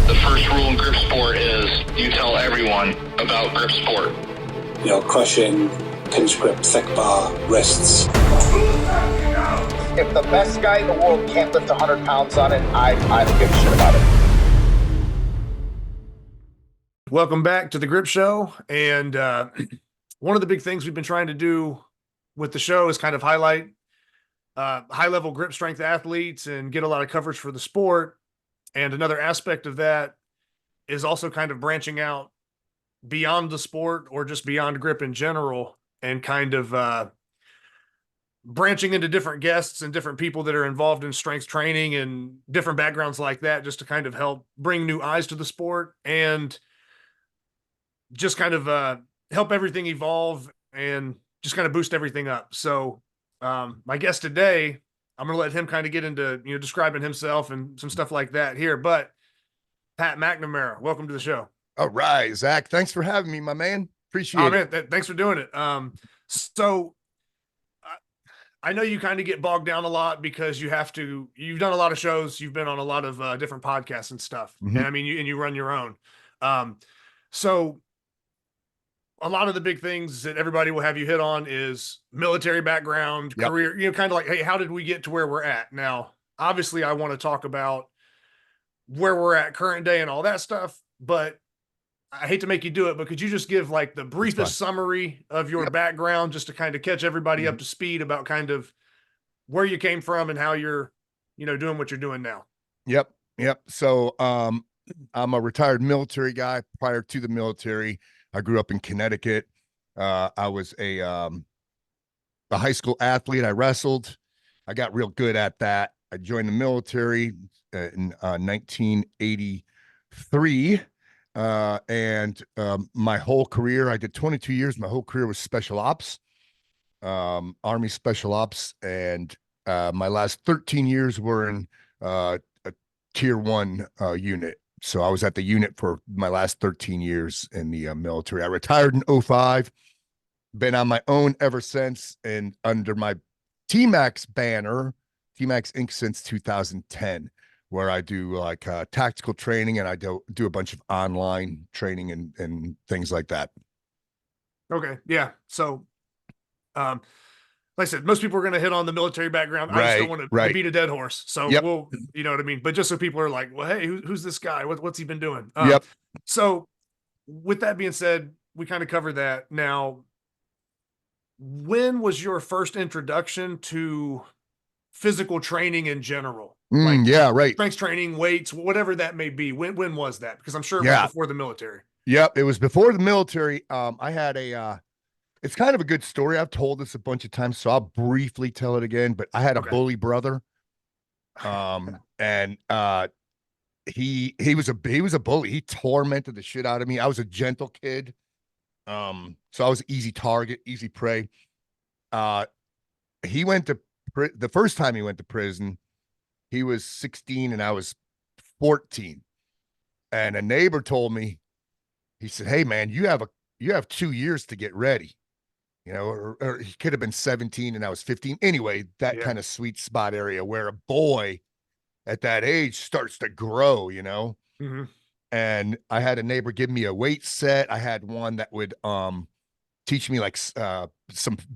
The first rule in grip sport is you tell everyone about grip sport. Crushing, pinch grip, thick bar, wrists. If the best guy in the world can't lift 100 pounds on it, I don't give a shit about it. Welcome back to the Grip Show. And one of the big things we've been trying to do with the show is kind of highlight high-level grip strength athletes and get a lot of coverage for the sport. And another aspect of that is also kind of branching out beyond the sport or just beyond grip in general and kind of branching into different guests and different people that are involved in strength training and different backgrounds like that, just to kind of help bring new eyes to the sport and just kind of help everything evolve and just kind of boost everything up. So my guest today, I'm going to let him kind of get into, describing himself and some stuff like that here, but Pat McNamara, welcome to the show. All right, Zach, thanks for having me, my man. Appreciate it. Man, thanks for doing it. So I know you kind of get bogged down a lot because you've done a lot of shows, you've been on a lot of different podcasts and stuff. Mm-hmm. And I mean, you run your own. So a lot of the big things that everybody will have you hit on is military background, Yep. career, kind of like, hey, how did we get to where we're at? Now, obviously I want to talk about where we're at current day and all that stuff, but I hate to make you do it, but could you just give like the briefest summary of your background just to kind of catch everybody up to speed about kind of where you came from and how you're, doing what you're doing now? Yep. So I'm a retired military guy. Prior to the military, I grew up in Connecticut. I was a high school athlete. I wrestled. I got real good at that. I joined the military in 1983. And my whole career, I did 22 years. My whole career was special ops, Army special ops. And my last 13 years were in a tier 1 unit. So I was at the unit for my last 13 years in the military. I retired in 2005, been on my own ever since, and under my T.A.P.S banner, T.A.P.S Inc. since 2010, where I do like tactical training and I do a bunch of online training and things like that. Okay. Yeah. So, like I said, most people are going to hit on the military background. I just don't want to beat a dead horse. So we'll, you know what I mean? But just so people are like, well, hey, who's this guy? What's he been doing? So with that being said, we kind of covered that. Now, when was your first introduction to physical training in general? Strength training, weights, whatever that may be. When was that? Because I'm sure it was before the military. Yep. It was before the military. I had it's kind of a good story. I've told this a bunch of times, so I'll briefly tell it again, but I had a bully brother. And he was a bully. He tormented the shit out of me. I was a gentle kid. So I was easy target, easy prey. He went to the first time he went to prison, he was 16 and I was 14. And a neighbor told me, he said, "Hey man, you have 2 years to get ready." Or he could have been 17 and I was 15. Anyway, that kind of sweet spot area where a boy at that age starts to grow, Mm-hmm. And I had a neighbor give me a weight set. I had one that would teach me like some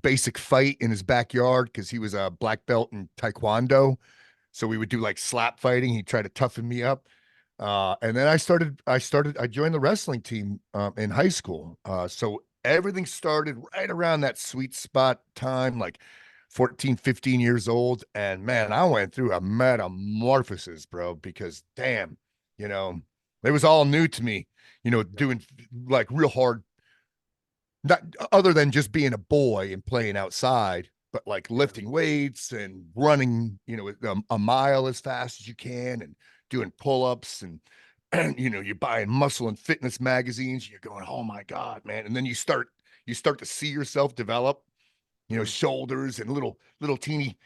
basic fight in his backyard because he was a black belt in Taekwondo. So we would do like slap fighting. He'd try to toughen me up. And then I joined the wrestling team in high school. So everything started right around that sweet spot time, like 14, 15 years old. And man, I went through a metamorphosis, bro, because damn, it was all new to me, doing like real hard, not other than just being a boy and playing outside, but like lifting weights and running, a mile as fast as you can and doing pull-ups and you're buying muscle and fitness magazines. You're going, oh my God, man. And then you start to see yourself develop, shoulders and little teeny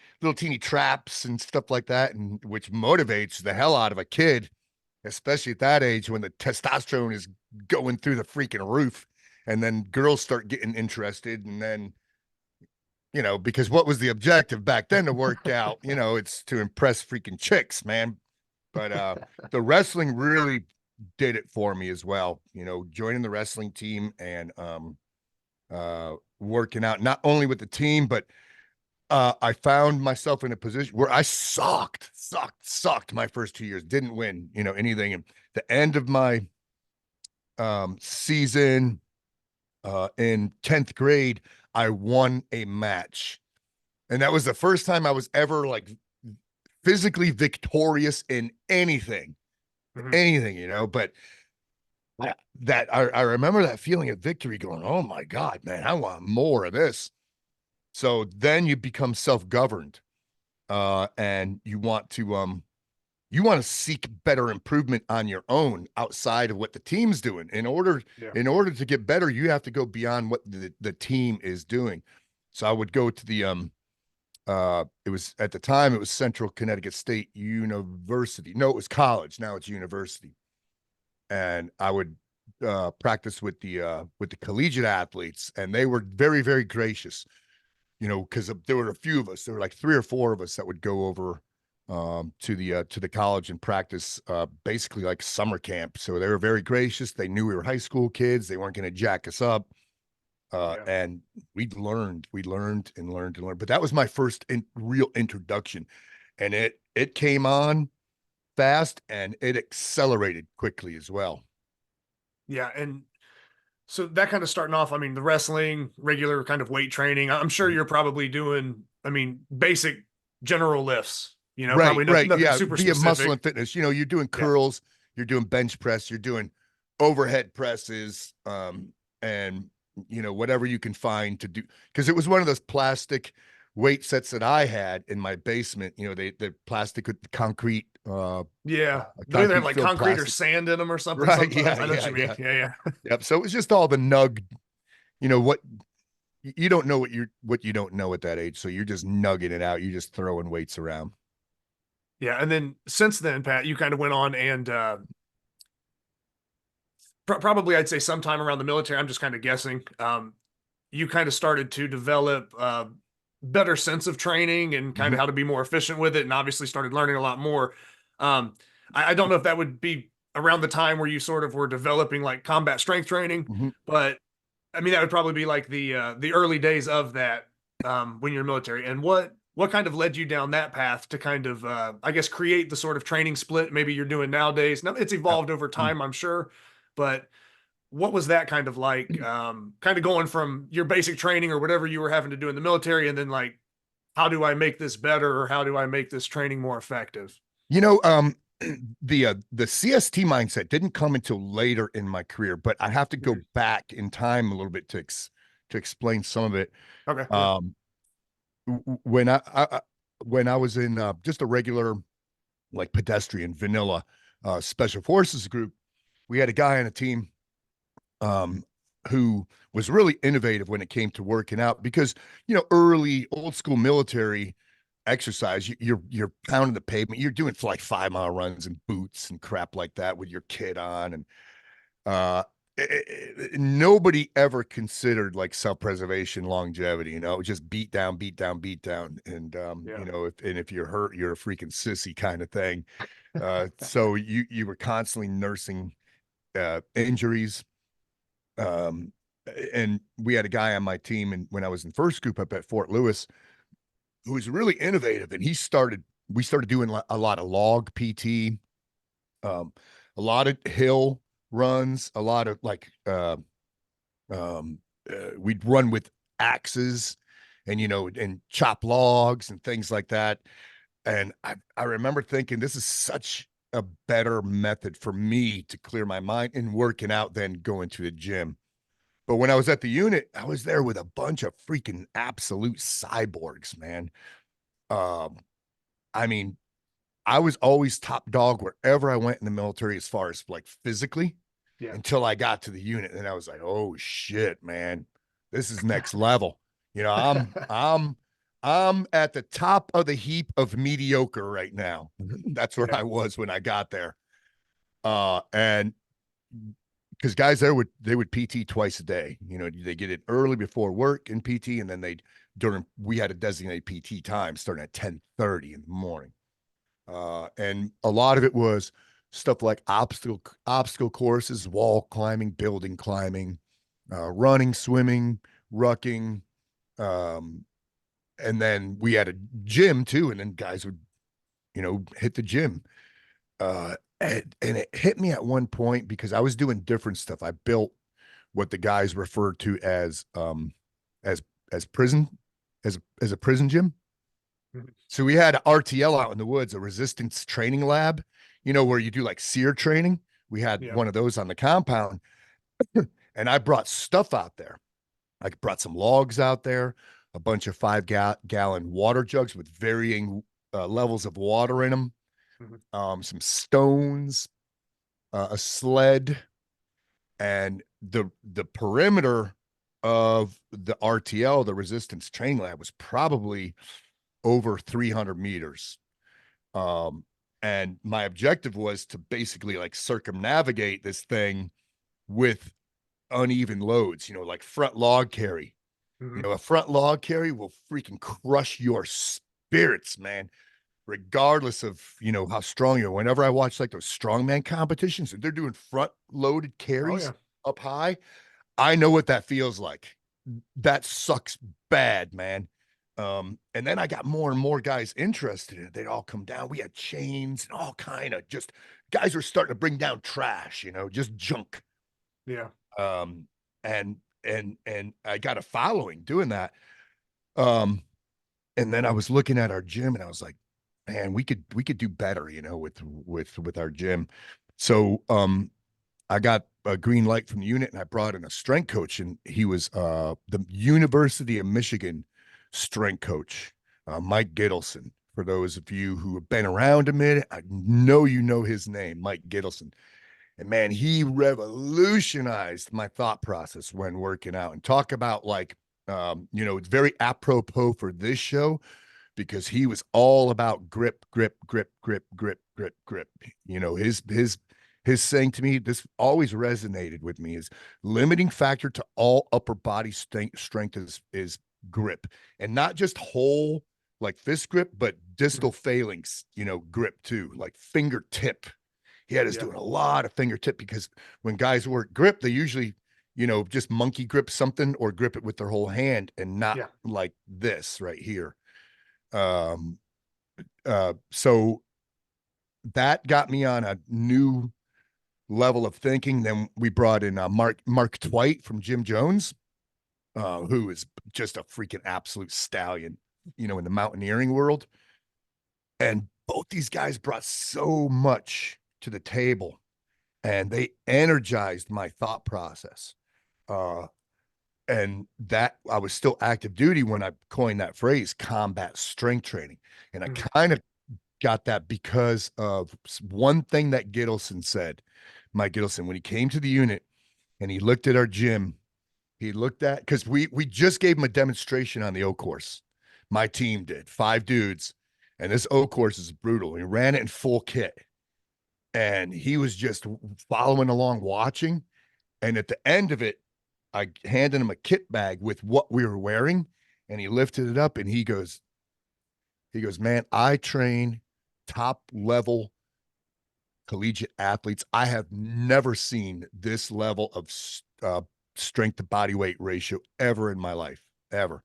traps and stuff like that. And which motivates the hell out of a kid, especially at that age when the testosterone is going through the freaking roof. And then girls start getting interested. And then, because what was the objective back then to work out? It's to impress freaking chicks, man. But the wrestling really did it for me as well. Joining the wrestling team and working out not only with the team, but I found myself in a position where I sucked my first 2 years, didn't win, anything. And the end of my season in 10th grade, I won a match. And that was the first time I was ever like physically victorious in anything, but I remember that feeling of victory going, oh my God, man, I want more of this. So then you become self-governed, and you want to seek better improvement on your own outside of what the team's doing. In order to get better, you have to go beyond what the team is doing. So I would go to the it was at the time it was Central Connecticut State University. No, it was college. Now it's university. And I would practice with the collegiate athletes, and they were very, very gracious. Because there were a few of us. There were like 3 or 4 of us that would go over to the college and practice basically like summer camp. So they were very gracious. They knew we were high school kids. They weren't going to jack us up. And we learned. But that was my first real introduction, and it came on fast and it accelerated quickly as well. Yeah, and so that kind of starting off, I mean, the wrestling, regular kind of weight training. I'm sure you're probably doing, I mean, basic general lifts, probably nothing yeah, super via specific. muscle and fitness. You're doing curls, you're doing bench press, you're doing overhead presses, and whatever you can find to do. Because it was one of those plastic weight sets that I had in my basement. The plastic with the concrete. They either have like concrete plastic or sand in them or something. Right. Sometimes. I know what you mean. Yeah. Yep. So it was just all the nug, what you don't know what you don't know at that age. So you're just nugging it out. You're just throwing weights around. Yeah. And then since then, Pat, you kind of went on and probably I'd say sometime around the military, I'm just kind of guessing, you kind of started to develop better sense of training and kind of how to be more efficient with it, and obviously started learning a lot more. I don't know if that would be around the time where you sort of were developing like combat strength training, but I mean, that would probably be like the early days of that when you're military. And what kind of led you down that path to kind of, I guess, create the sort of training split maybe you're doing nowadays? Now it's evolved over time, I'm sure, but what was that kind of like, kind of going from your basic training or whatever you were having to do in the military, and then like, how do I make this better, or how do I make this training more effective? The CST mindset didn't come until later in my career, but I have to go back in time a little bit to explain some of it. Okay. When I was in just a regular like pedestrian vanilla special forces group, we had a guy on a team who was really innovative when it came to working out, because early old school military exercise, you're pounding the pavement, you're doing like 5-mile runs in boots and crap like that with your kit on, and nobody ever considered like self-preservation, longevity, just beat down, and if you're hurt, you're a freaking sissy kind of thing. So you were constantly nursing injuries. And we had a guy on my team, and when I was in first group up at Fort Lewis, who was really innovative, and we started doing a lot of log PT, a lot of hill runs, a lot of like we'd run with axes and and chop logs and things like that. And I remember thinking, this is such a better method for me to clear my mind in working out than going to the gym. But when I was at the unit, I was there with a bunch of freaking absolute cyborgs, man. I mean, I was always top dog wherever I went in the military as far as like physically, until I got to the unit, and I was like, oh shit, man, this is next level. I'm at the top of the heap of mediocre right now. That's where I was when I got there. And because guys there they would PT twice a day. They get it early before work in PT, and then we had a designated PT time starting at 10:30 in the morning. And a lot of it was stuff like obstacle courses, wall climbing, building climbing, running, swimming, rucking. And then we had a gym too, and then guys would, hit the gym. And it hit me at one point because I was doing different stuff. I built what the guys referred to as prison, as a prison gym. Mhm. So we had a RTL out in the woods, a resistance training lab, where you do like SEER training. We had Yeah. one of those on the compound, and I brought stuff out there. I brought some logs out there, a bunch of 5-gallon water jugs with varying levels of water in them, some stones, a sled, and the perimeter of the RTL, the resistance training lab, was probably over 300 meters. And my objective was to basically like circumnavigate this thing with uneven loads, like front log carry. A front log carry will freaking crush your spirits, man, regardless of, how strong you are. Whenever I watch like those strongman competitions and they're doing front loaded carries up high, I know what that feels like. That sucks bad, man. And then I got more and more guys interested in it. They'd all come down. We had chains and all kind of just guys were starting to bring down trash, just junk. Yeah. And I got a following doing that. And then I was looking at our gym and I was like, man, we could do better, with our gym. So I got a green light from the unit and I brought in a strength coach, and he was the University of Michigan strength coach, Mike Gittleson. For those of you who have been around a minute, I know his name, Mike Gittleson. And man, he revolutionized my thought process when working out. And talk about like, it's very apropos for this show because he was all about grip, grip, grip, grip, grip, grip, grip. His saying to me, this always resonated with me, is limiting factor to all upper body strength is grip, and not just whole like fist grip, but distal phalanx, grip too, like fingertip. He had us doing a lot of fingertip because when guys work grip, they usually, just monkey grip something or grip it with their whole hand and not like this right here. So that got me on a new level of thinking. Then we brought in Mark Twight from Jim Jones, who is just a freaking absolute stallion, in the mountaineering world. And both these guys brought so much to the table, and they energized my thought process. And that I was still active duty when I coined that phrase, combat strength training. And I kind of got that because of one thing that Gittleson said, Mike Gittleson, when he came to the unit and he looked at our gym, he looked at, because we just gave him a demonstration on the O course. My team did, 5 dudes. And this O course is brutal. He ran it in full kit. And he was just following along, watching. And at the end of it, I handed him a kit bag with what we were wearing. And he lifted it up and he goes, man, I train top level collegiate athletes. I have never seen this level of strength to body weight ratio ever in my life, ever.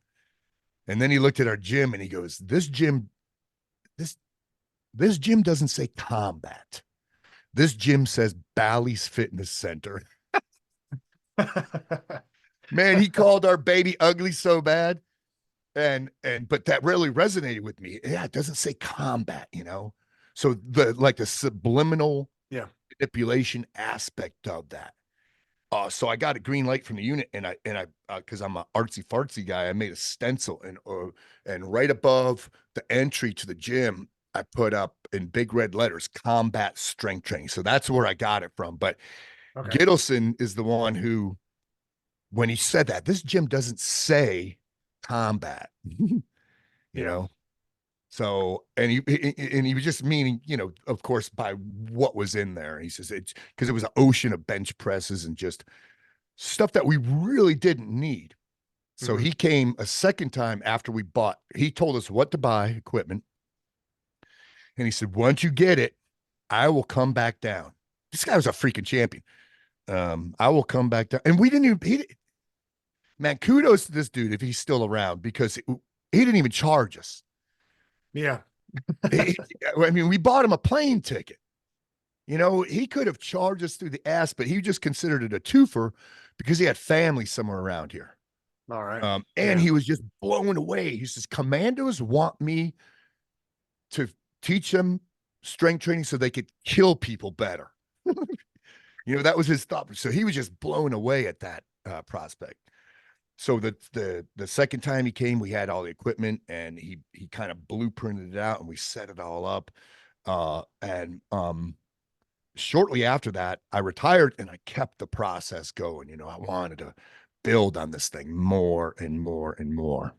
And then he looked at our gym and he goes, this gym doesn't say combat. This gym says Bally's Fitness Center. Man, he called our baby ugly so bad. But that really resonated with me. Yeah, it doesn't say combat, So the subliminal manipulation aspect of that. So I got a green light from the unit, and I because I'm a artsy fartsy guy, I made a stencil, and right above the entry to the gym, I put up in big red letters, combat strength training. So that's where I got it from. But Gittleson is the one who, when he said that, this gym doesn't say combat, you know? So, and he was just meaning, of course, by what was in there. He says it's because it was an ocean of bench presses and just stuff that we really didn't need. So he came a second time after he told us what to buy, equipment. And he said, once you get it, I will come back down. This guy was a freaking champion. I will come back down. And we didn't even, man, kudos to this dude if he's still around, because he didn't even charge us. Yeah. I mean, we bought him a plane ticket. You know, he could have charged us through the ass, but he just considered it a twofer because he had family somewhere around here. All right. And he was just blown away. He says, commandos want me to teach them strength training so they could kill people better. You know, that was his thought. So he was just blown away at that prospect. So the second time he came, we had all the equipment, and he kind of blueprinted it out, and we set it all up. Shortly after that, I retired, and I kept the process going. You know, I wanted to build on this thing more and more and more.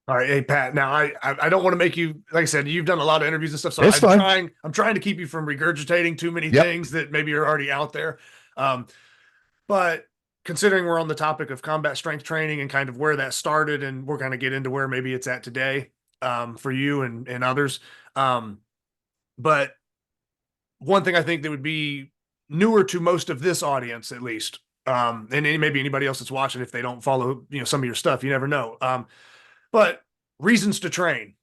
All right, hey Pat. Now I don't want to make you, like I said, you've done a lot of interviews and stuff, so It's fine. I'm trying to keep you from regurgitating too many Yep. things that maybe are already out there. But considering we're on the topic of combat strength training and kind of where that started, and we're going to get into where maybe it's at today, for you and others. But one thing I think that would be newer to most of this audience, at least, and maybe anybody else that's watching, if they don't follow, you know, some of your stuff, you never know. But reasons to train.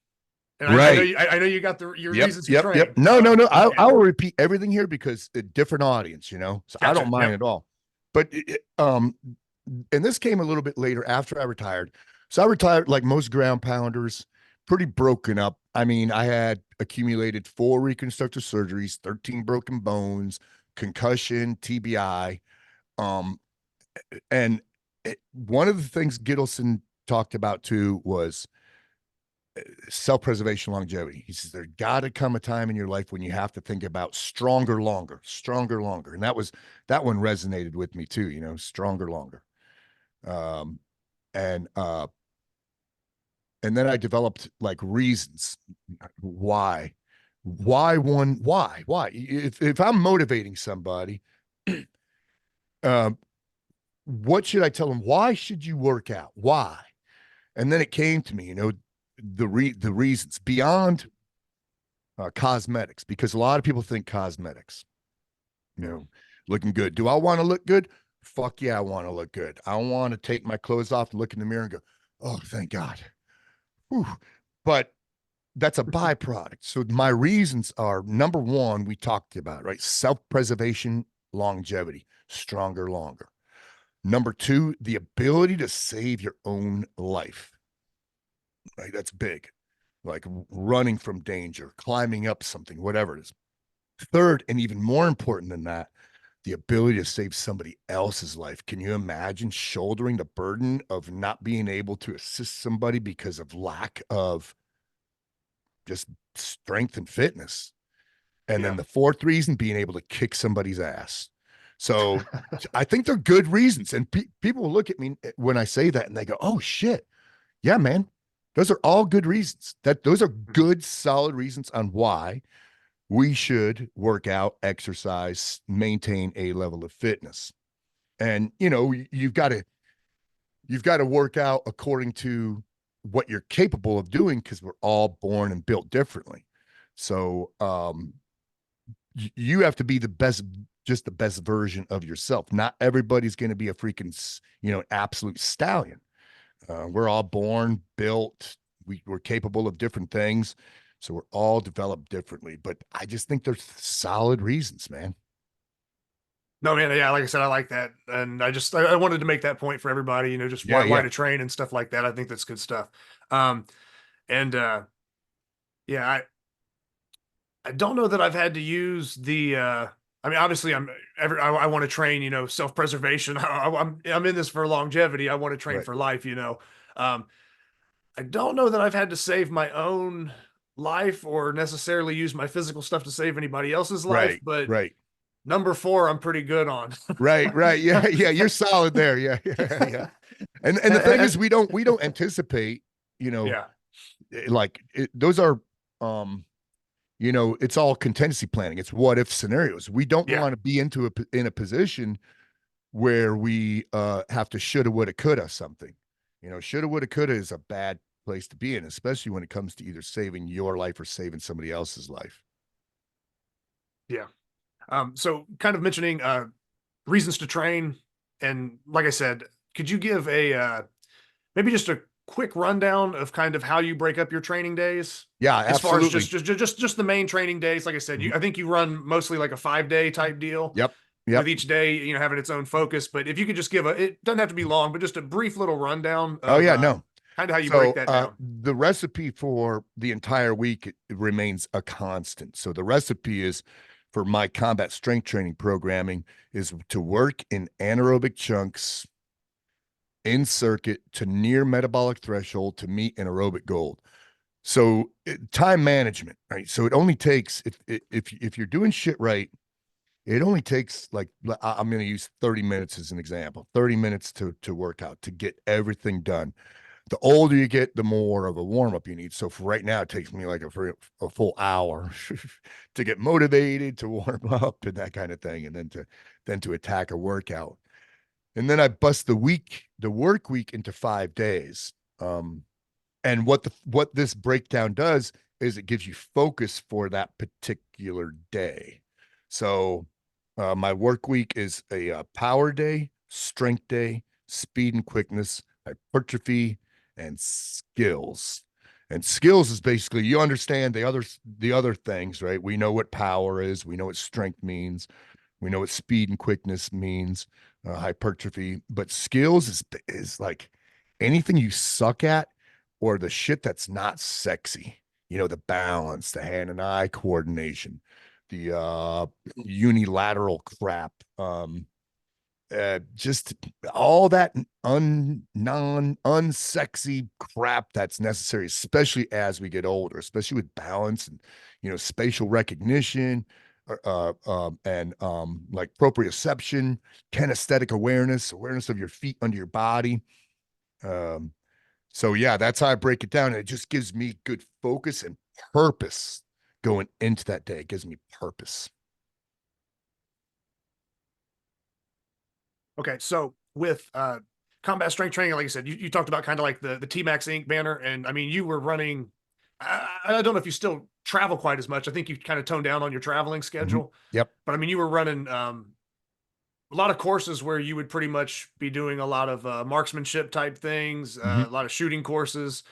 And Right. I know you got your reasons to train. Yep. No. I will repeat everything here because a different audience, you know, so Gotcha. I don't mind at all. But and this came a little bit later after I retired. So I retired like most ground pounders, pretty broken up. I mean, I had accumulated 4 reconstructive surgeries, 13 broken bones, concussion, TBI. And one of the things Gittleson talked about too was self-preservation, longevity. He says, there's got to come a time in your life when you have to think about stronger, longer. And that one resonated with me too, you know, stronger, longer. And then I developed like reasons why if I'm motivating somebody, what should I tell them? Why should you work out? Why? And then it came to me, you know, the reasons beyond cosmetics, because a lot of people think cosmetics, you know, looking good. Do I want to look good? Fuck yeah, I want to look good. I want to take my clothes off and look in the mirror and go, oh, thank God. Whew. But that's a byproduct. So my reasons are, number one, we talked about, right? Self-preservation, longevity, stronger, longer. Number two, the ability to save your own life. Right? That's big. Like running from danger, climbing up something, whatever it is. Third, and even more important than that, the ability to save somebody else's life. Can you imagine shouldering the burden of not being able to assist somebody because of lack of just strength and fitness? And then the fourth reason, being able to kick somebody's ass. So I think they're good reasons. And people will look at me when I say that and they go, oh shit. Yeah, man. Those are all good reasons. Those are good, solid reasons on why we should work out, exercise, maintain a level of fitness. And, you know, you've got to work out according to what you're capable of doing, because we're all born and built differently. So you have to be the best, just the best version of yourself. Not everybody's going to be a freaking, you know, absolute stallion. We're all born, built, we're capable of different things. So we're all developed differently, but I just think there's solid reasons, man. No, man. Yeah. Like I said, I like that. And I wanted to make that point for everybody, you know, just why to train and stuff like that. I think that's good stuff. Yeah, I don't know that I've had to use I mean, obviously I want to train, you know, self-preservation. I'm in this for longevity. I want to train for life, you know. I don't know that I've had to save my own life or necessarily use my physical stuff to save anybody else's life, but number 4, I'm pretty good on. Right. Yeah. You're solid there. Yeah. And the thing is, we don't anticipate, you know, like those are, you know, it's all contingency planning. It's what if scenarios. We don't want to be in a position where we have to shoulda, woulda, coulda something. You know, shoulda, woulda, coulda is a bad place to be in, especially when it comes to either saving your life or saving somebody else's life. Yeah. So kind of mentioning reasons to train, and like I said, could you give a maybe just a quick rundown of kind of how you break up your training days? Yeah, As far as absolutely. just the main training days, like I said, Mhm. I think you run mostly like a 5-day type deal Yep. with Yep. each day, having its own focus. But if you could just give it doesn't have to be long, but just a brief little rundown Oh of yeah, no. kind of how you break So that down. the recipe for the entire week it remains a constant. So the recipe is for my combat strength training programming is to work in anaerobic chunks in circuit to near metabolic threshold to meet an aerobic goal. So time management, right? So it only takes if you're doing shit right, it only takes like I'm going to use 30 minutes as an example. 30 minutes to work out to get everything done. The older you get, the more of a warm up you need. So for right now, it takes me like a full hour to get motivated, to warm up, and that kind of thing, and then to attack a workout. And then I bust the work week into 5 days. And what this breakdown does is it gives you focus for that particular day. So my work week is a power day, strength day, speed and quickness, hypertrophy, and skills. And skills is basically you understand the other things, right? We know what power is, we know what strength means, we know what speed and quickness means, hypertrophy. But skills is like anything you suck at or the shit that's not sexy. The balance, the hand and eye coordination, the unilateral crap, just all that unsexy crap that's necessary, especially as we get older, especially with balance and spatial recognition, and like proprioception, kinesthetic awareness of your feet under your body. Um, so yeah, that's how I break it down. And it just gives me good focus and purpose going into that day. It gives me purpose. Okay, so with combat strength training, like I said, you talked about kind of like the T.A.P.S Inc. banner, and I mean you were running. I don't know if you still travel quite as much. I think you kind of toned down on your traveling Mhm. schedule, Yep. but I mean you were running a lot of courses where you would pretty much be doing a lot of marksmanship type things, Mhm. a lot of shooting courses,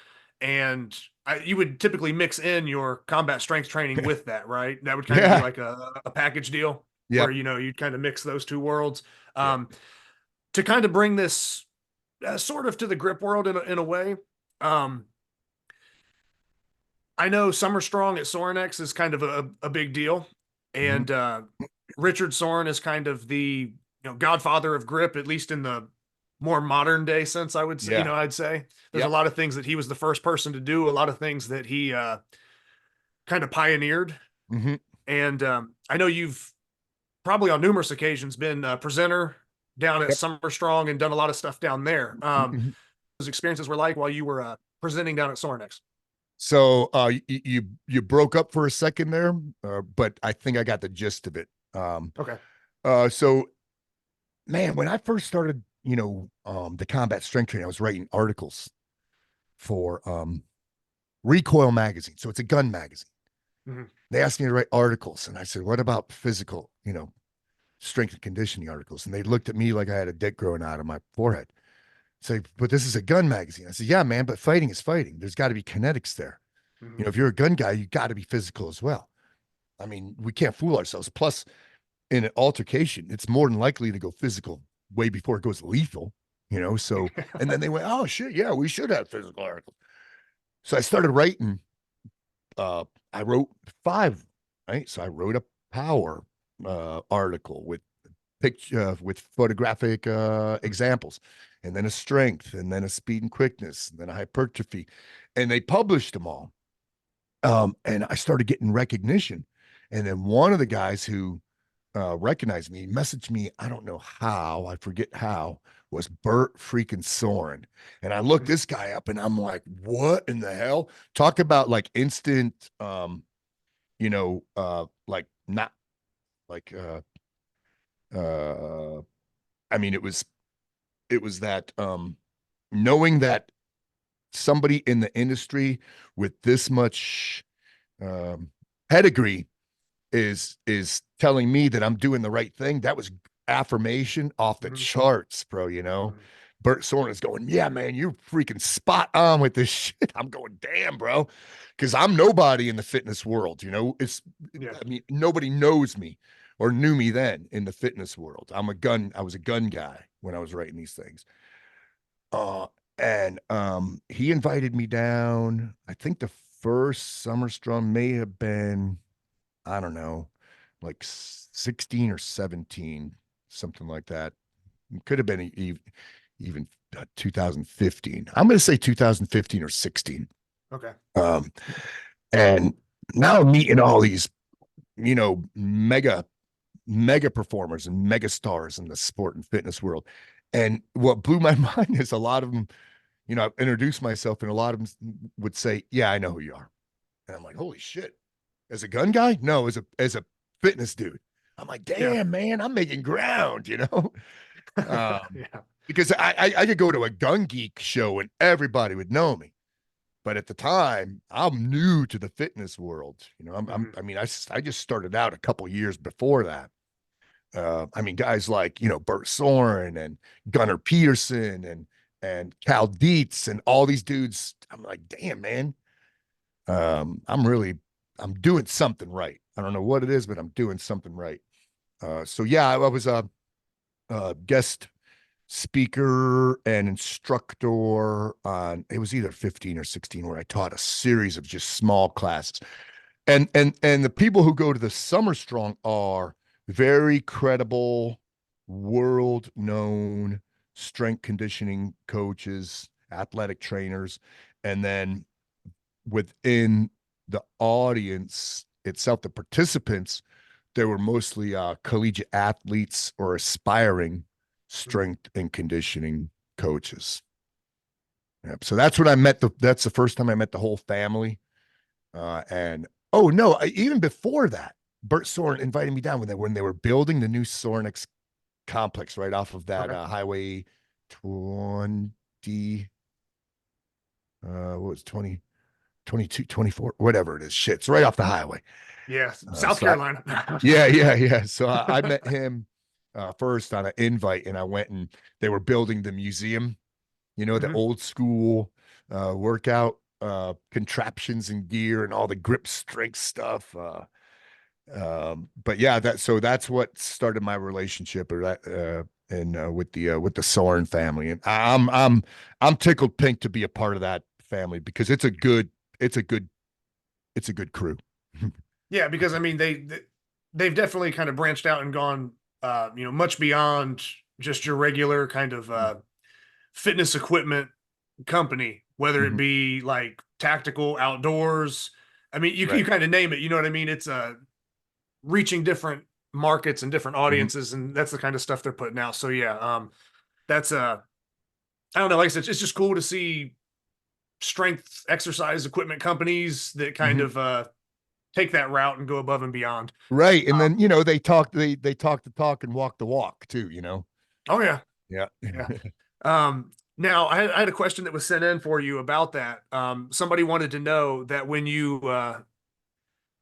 and you would typically mix in your combat strength training with that, right? That would kind of be Yeah. like a package deal where Yep. you'd kind of mix those two worlds. Yep. Um, to kind of bring this sort of to the grip world in a way. Um, I know Summer Strong at Sorinex is kind of a big deal, Mhm. and Richard Soren is kind of the godfather of grip, at least in the more modern day sense. I would say, Yeah. I'd say there's a Yep. lot of things that he was the first person to do, a lot of things that he kind of pioneered, Mhm. and I know you've probably on numerous occasions been a presenter down at Yep. Summer Strong and done a lot of stuff down there. Mhm. Those experiences were like while you were presenting down at Sorinex. So you broke up for a second there, but I think I got the gist of it. Okay. So man, when I first started, the combat strength training, I was writing articles for Recoil magazine. So it's a gun magazine. Mhm. They asked me to write articles, and I said, "What about physical, strength and conditioning articles?" And they looked at me like I had a dick growing out of my forehead. Say, but this is a gun magazine. I said, yeah, man, but fighting is fighting. There's got to be kinetics there. Mhm. If you're a gun guy, you got to be physical as well. I mean, we can't fool ourselves. Plus, in an altercation, it's more than likely to go physical way before it goes lethal. So, and then they went, oh shit, yeah, we should have physical articles. So I started writing. I wrote 5, right? So I wrote a power article with picture with photographic examples, and then a strength, and then a speed and quickness, and then a hypertrophy, and they published them all. And I started getting recognition, and then one of the guys who recognized me messaged me. I don't know how, I forget how. Was Bert freaking Soren, and I looked this guy up, and I'm like, what in the hell? Talk about like instant, like not like uh I mean, it was that knowing that somebody in the industry with this much um pedigree is telling me that I'm doing the right thing. That was affirmation off the charts, bro. You know, Bert Soren is going, yeah, man, you're freaking spot on with this shit. I'm going, damn, bro, because I'm nobody in the fitness world. You know, I mean, nobody knows me or knew me then in the fitness world. I was a gun guy when I was writing these things. And he invited me down. I think the first Summer Strong may have been, I don't know, like 16 or 17, something like that. It could have been even 2015. I'm going to say 2015 or 16. Okay. And now I'm meeting all these, you know, mega performers and mega stars in the sport and fitness world. And what blew my mind is a lot of them, you know, I've introduced myself and a lot of them would say, yeah, I know who you are. And I'm like, holy shit. As a gun guy? No, as a fitness dude. I'm like, damn, man, I'm making ground, you know? Because I could go to a gun geek show and everybody would know me. But at the time, I'm new to the fitness world. You know, I mean, I just started out a couple years before that. I mean, guys like, you know, Bert Soren and Gunnar Peterson and Cal Dietz and all these dudes. I'm like, damn, man. I'm doing something right. I don't know what it is, but I'm doing something right. So yeah, I was a guest speaker and instructor on, it was either 15 or 16, where I taught a series of just small classes. And the people who go to the Summer Strong are very credible, world-known strength conditioning coaches, athletic trainers, and then within the audience itself, the participants, there were mostly collegiate athletes or aspiring strength and conditioning coaches. Yep. So that's when I met that's the first time I met the whole family. And oh no, even before that, Bert Soren invited me down when they were building the new Sorenex complex right off of that Highway 20, what was 20, 22, 24, whatever it is. Shit, it's right off the highway. Yeah, South Carolina. Yeah. So I met him first on an invite, and I went and they were building the museum, you know, the old school workout contraptions and gear and all the grip strength stuff. But yeah, that's what started my relationship with the Soren family, and I'm tickled pink to be a part of that family because it's a good crew. Yeah, because I mean they've definitely kind of branched out and gone you know, much beyond just your regular kind of fitness equipment company, whether it be like tactical outdoors. I mean, you kind of name it, you know what I mean? It's reaching different markets and different audiences, and that's the kind of stuff they're putting out. So yeah, that's I don't know, like I said, it's just cool to see strength exercise equipment companies that kind of take that route and go above and beyond. Right. And then, you know, they talk the talk and walk the walk too, you know? Oh yeah. Yeah. Now I had a question that was sent in for you about that. Somebody wanted to know that when you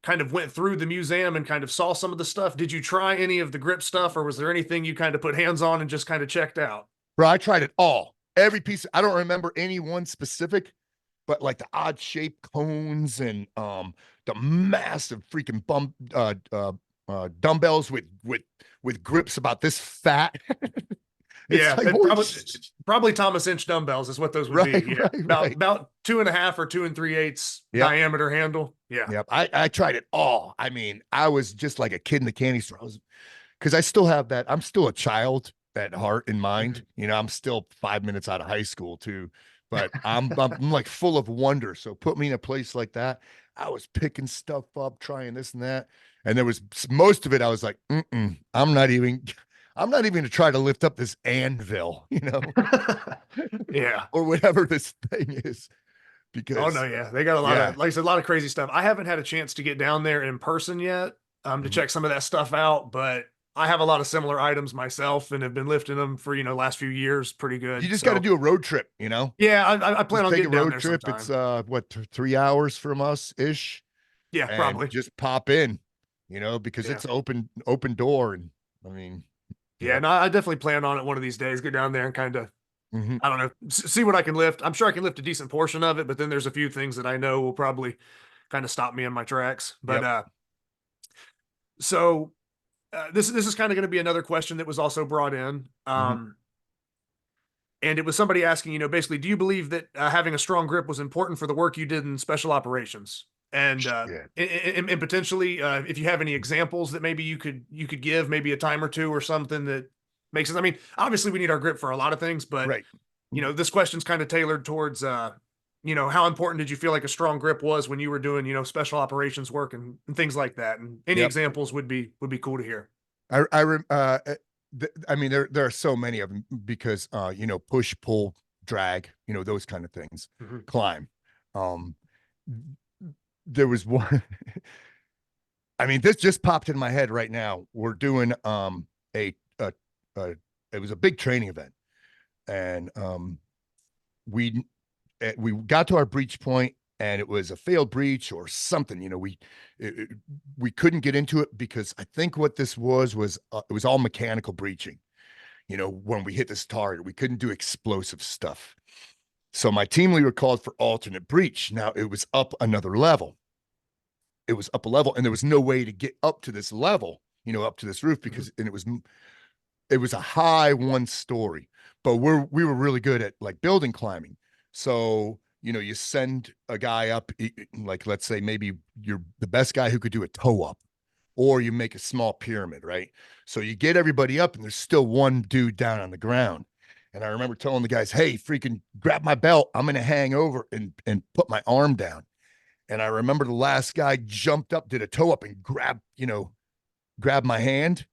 kind of went through the museum and kind of saw some of the stuff, did you try any of the grip stuff, or was there anything you kind of put hands on and just kind of checked out? Bro, I tried it all. Every piece. I don't remember any one specific, but like the odd shaped cones and the massive freaking dumbbells with grips about this fat. Yeah, like, probably Thomas inch dumbbells is what those would be. Yeah. About 2.5 or 2 3/8 diameter handle. Yeah. Yep. I tried it all. I mean, I was just like a kid in the candy store. Because I still have that. I'm still a child at heart and mind. You know, I'm still 5 minutes out of high school too. But I'm like full of wonder. So put me in a place like that. I was picking stuff up, trying this and that. And there was most of it. I was like, I'm not even to try to lift up this anvil, you know? Yeah. Or whatever this thing is. Because oh no, yeah. They got a lot of, like I said, a lot of crazy stuff. I haven't had a chance to get down there in person yet, to check some of that stuff out, but I have a lot of similar items myself and have been lifting them for, you know, last few years. Pretty good. You just got to do a road trip, you know? Yeah. I plan on getting down there trip. sometime. It's what, 3 hours from us ish. Yeah, and probably just pop in. because Yeah. it's open door. And I mean, Yeah, no, I definitely plan on it one of these days. Go down there and kind of, mhm. I don't know, see what I can lift. I'm sure I can lift a decent portion of it, but then there's a few things that I know will probably kind of stop me in my tracks. But Yep. so this is kind of going to be another question that was also brought in. Mhm. And it was somebody asking, basically, do you believe that having a strong grip was important for the work you did in special operations? And Yeah. and potentially, if you have any examples that maybe you could give, maybe a time or two or something that makes sense. I mean, obviously, we need our grip for a lot of things, but Right. this question's kind of tailored towards, how important did you feel like a strong grip was when you were doing, special operations work and things like that? And any Yep. examples would be cool to hear. I mean, there are so many of them because, push, pull, drag, those kind of things, Mhm. climb. Um, there was one, I mean, this just popped in my head right now. We're doing, a, a, a it was a big training event, and, we, we got to our breach point, and it was a failed breach or something. We couldn't get into it because I think what this was it was all mechanical breaching. When we hit this target, we couldn't do explosive stuff. So my team leader called for alternate breach. Now it was up another level. It was up a level, and there was no way to get up to this level, up to this roof because, and it was a high one story, but we were really good at like building climbing. So, you send a guy up, like, let's say maybe you're the best guy who could do a toe up, or you make a small pyramid, right? So you get everybody up, and there's still one dude down on the ground. And I remember telling the guys, hey, freaking grab my belt. I'm going to hang over and put my arm down. And I remember the last guy jumped up, did a toe up, and grabbed my hand.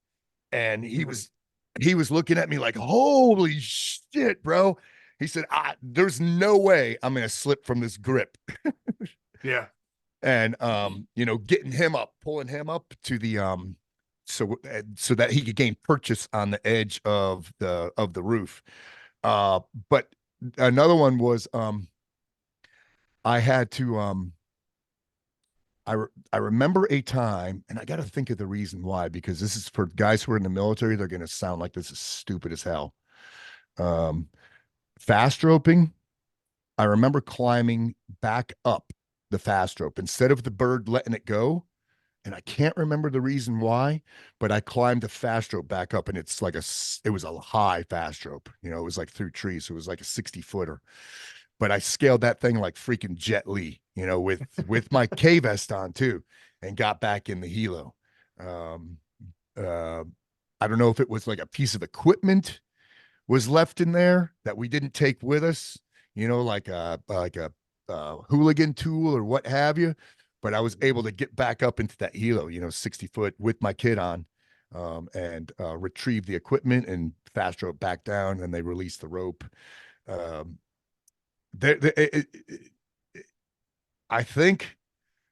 And he was looking at me like, holy shit, bro. He said, there's no way I'm going to slip from this grip. Yeah. And, getting him up, pulling him up to the, so that he could gain purchase on the edge of the roof. But another one was, I had to, I remember a time, and I got to think of the reason why, because this is for guys who are in the military. They're going to sound like this is stupid as hell. Fast roping. I remember climbing back up the fast rope instead of the bird letting it go. And I can't remember the reason why, but I climbed the fast rope back up, and it was a high fast rope. It was like through trees. So it was like a 60-footer. But I scaled that thing like freaking Jet Li, with my K vest on too, and got back in the helo. I don't know if it was like a piece of equipment was left in there that we didn't take with us, like a hooligan tool or what have you. But I was able to get back up into that helo, 60 foot with my kid on, and retrieve the equipment and fast rope back down, and they released the rope. I think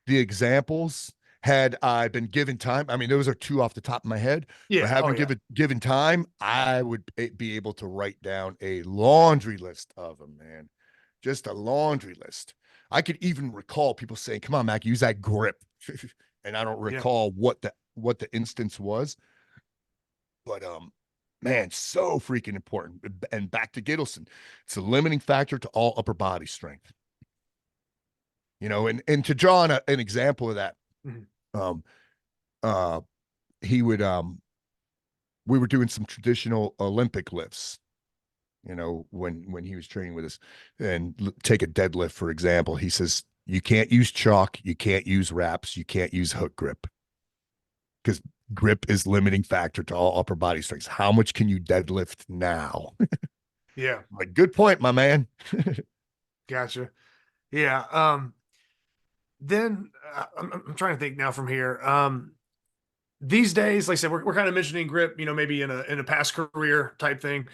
the examples, had I been given time, I mean, those are two off the top of my head, Yeah. but having given time, I would be able to write down a laundry list of them, man. Just a laundry list. I could even recall people saying, come on, Mac, use that grip. And I don't recall what the instance was. But man, so freaking important. And back to Gittleson, it's a limiting factor to all upper body strength. And to draw on an example of that, he would we were doing some traditional Olympic lifts, when he was training with us, and take a deadlift, for example. He says, you can't use chalk, you can't use wraps, you can't use hook grip, because grip is limiting factor to all upper body strengths. How much can you deadlift now? Yeah. Like, good point, my man. Gotcha. Yeah. Then I'm trying to think now from here. These days, like I said, we're kind of mentioning grip, maybe in a past career type thing.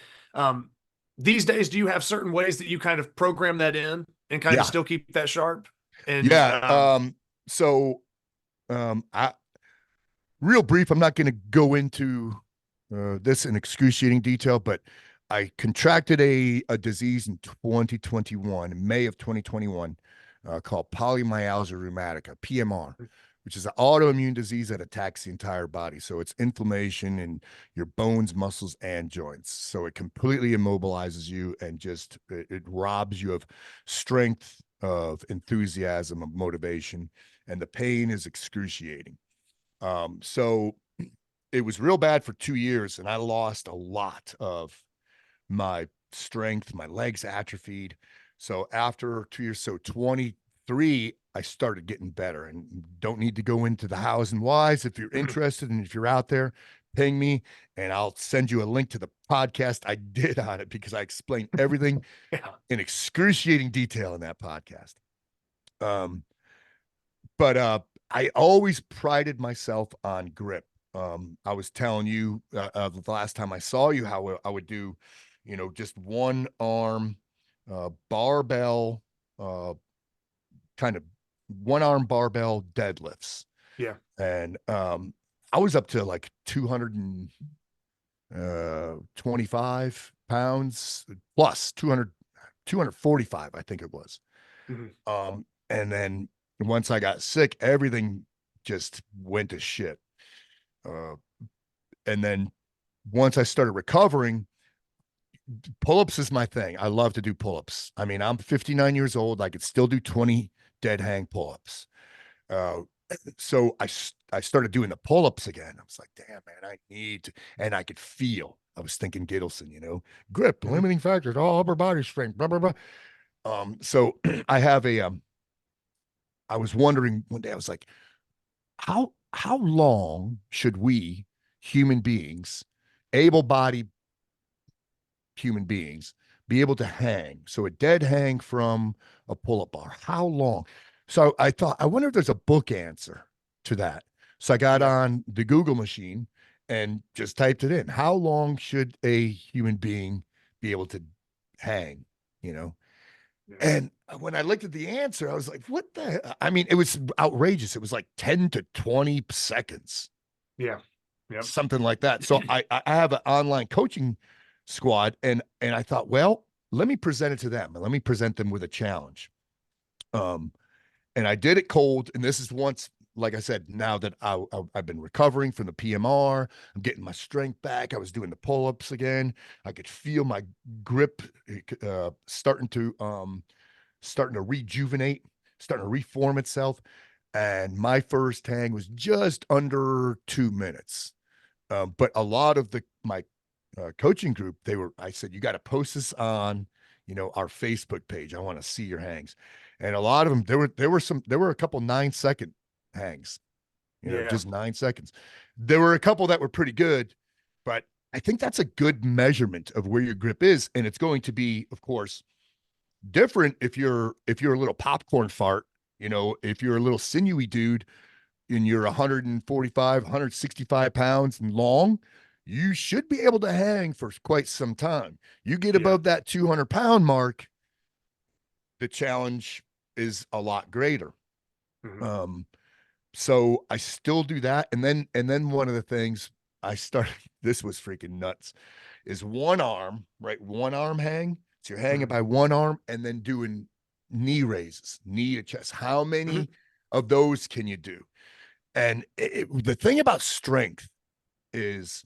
These days, do you have certain ways that you kind of program that in and kind of still keep that sharp? And I real brief, I'm not going to go into this in excruciating detail, but I contracted a disease in 2021, May of 2021, called polymyalgia rheumatica, PMR, which is an autoimmune disease that attacks the entire body. So it's inflammation in your bones, muscles, and joints. So it completely immobilizes you and just it robs you of strength, of enthusiasm, of motivation, and the pain is excruciating. So it was real bad for 2 years, and I lost a lot of my strength. My legs atrophied. So after 2 years, so 23, I started getting better, and don't need to go into the hows and whys. If you're interested and if you're out there, ping me and I'll send you a link to the podcast I did on it, because I explained everything in excruciating detail in that podcast. But I always prided myself on grip. I was telling you the last time I saw you how I would do, just one arm barbell, kind of one arm barbell deadlifts. Yeah. And I was up to like 225 pounds plus 245, I think it was. Mm-hmm. And then once I got sick, everything just went to shit. And then once I started recovering, pull-ups is my thing. I love to do pull-ups. I mean, I'm 59 years old. I could still do 20 dead hang pull-ups. So I started doing the pull-ups again. I was like, damn, man, I need to, and I could feel, I was thinking Gittleson, grip, limiting factors, all upper body strength, blah, blah, blah. So I have I was wondering one day, I was like, how long should we human beings, able-bodied human beings, be able to hang? So a dead hang from a pull-up bar, how long? So I thought, I wonder if there's a book answer to that. So I got on the Google machine and just typed it in. How long should a human being be able to hang, And when I looked at the answer, I was like, what the, I mean, it was outrageous. It was like 10 to 20 seconds. Yeah. Yep. Something like that. So I have an online coaching squad, and I thought, well, let me present it to them, and let me present them with a challenge. And I did it cold, and this is once, like I said, now that I've been recovering from the PMR, I'm getting my strength back. I was doing the pull-ups again. I could feel my grip starting to rejuvenate, starting to reform itself. And my first hang was just under 2 minutes. But a lot of my coaching group, I said, you got to post this on, our Facebook page. I want to see your hangs. And a lot of them, there were a couple 9-second hangs, just 9 seconds. There were a couple that were pretty good, but I think that's a good measurement of where your grip is. And it's going to be, of course, different if you're a little popcorn fart, if you're a little sinewy dude and you're 145, 165 pounds and long, you should be able to hang for quite some time. You get above that 200-pound mark, the challenge is a lot greater. Mm-hmm. So I still do that. And then one of the things I started, this was freaking nuts, is one arm hang. So you're hanging by one arm and then doing knee raises, knee to chest. How many of those can you do? And the thing about strength is,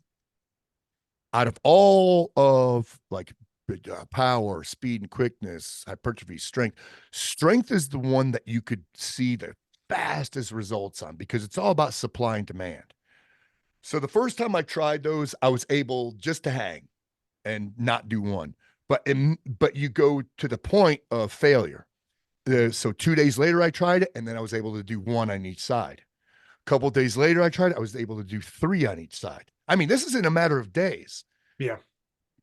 out of all of like power, speed, and quickness, hypertrophy, strength is the one that you could see the fastest results on, because it's all about supply and demand. So the first time I tried those, I was able just to hang and not do one. But you go to the point of failure. So 2 days later, I tried it, and then I was able to do one on each side. A couple of days later, I tried it. I was able to do 3 on each side. I mean, this is in a matter of days. Yeah.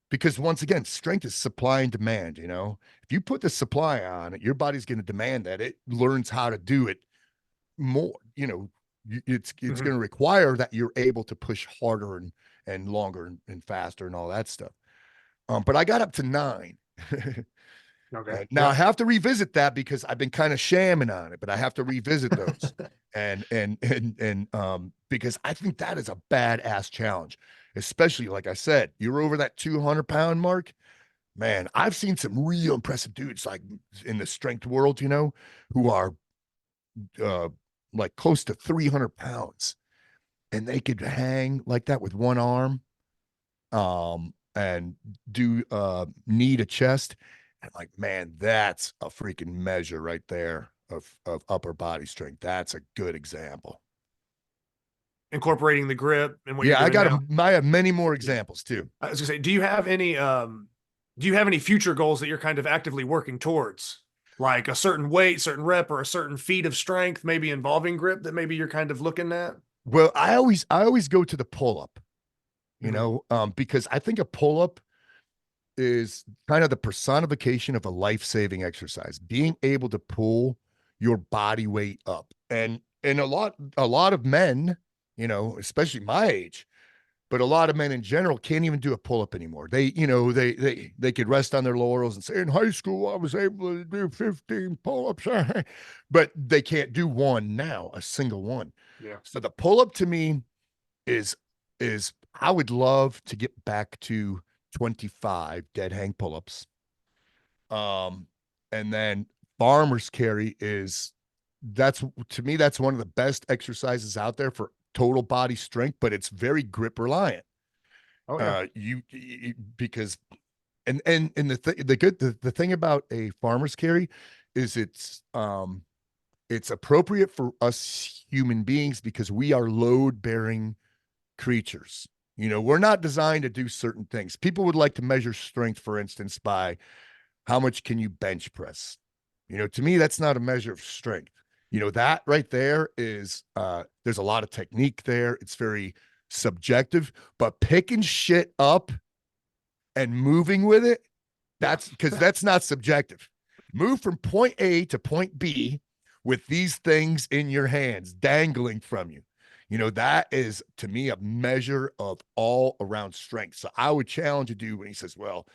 Because once again, strength is supply and demand. If you put the supply on it, your body's going to demand that it learns how to do it more. It's going to require that you're able to push harder and longer and faster and all that stuff. But I got up to 9. Okay. Now I have to revisit that, because I've been kind of shamming on it, but I have to revisit those. and because I think that is a badass challenge, especially, like I said, you're over that 200-pound mark, man. I've seen some real impressive dudes, like in the strength world, who are like close to 300 pounds, and they could hang like that with one arm, and do knee to chest. And like, man, that's a freaking measure right there of upper body strength. That's a good example. Incorporating the grip and what you're Yeah, doing now. I have many more examples too. I was gonna say, do you have any future goals that you're kind of actively working towards? Like a certain weight, certain rep, or a certain feat of strength, maybe involving grip that maybe you're kind of looking at? Well, I always go to the pull up, Mhm. because I think a pull up is kind of the personification of a life-saving exercise, being able to pull your body weight up. And a lot of men, especially my age, but a lot of men in general can't even do a pull-up anymore. They could rest on their laurels and say, in high school I was able to do 15 pull-ups, but they can't do one now, a single one. Yeah. So the pull-up to me is is I would love to get back to 25 dead hang pull-ups. And then farmer's carry that's to me, that's one of the best exercises out there for total body strength, but it's very grip reliant. Oh yeah. Because and the thing about a farmer's carry is it's appropriate for us human beings because we are load bearing creatures. We're not designed to do certain things. People would like to measure strength, for instance, by how much can you bench press. To me, that's not a measure of strength. That right there is there's a lot of technique there. It's very subjective, but picking shit up and moving with it, that's because that's not subjective. Move from point A to point B with these things in your hands dangling from you. That is to me a measure of all around strength. So I would challenge a dude when he says, well,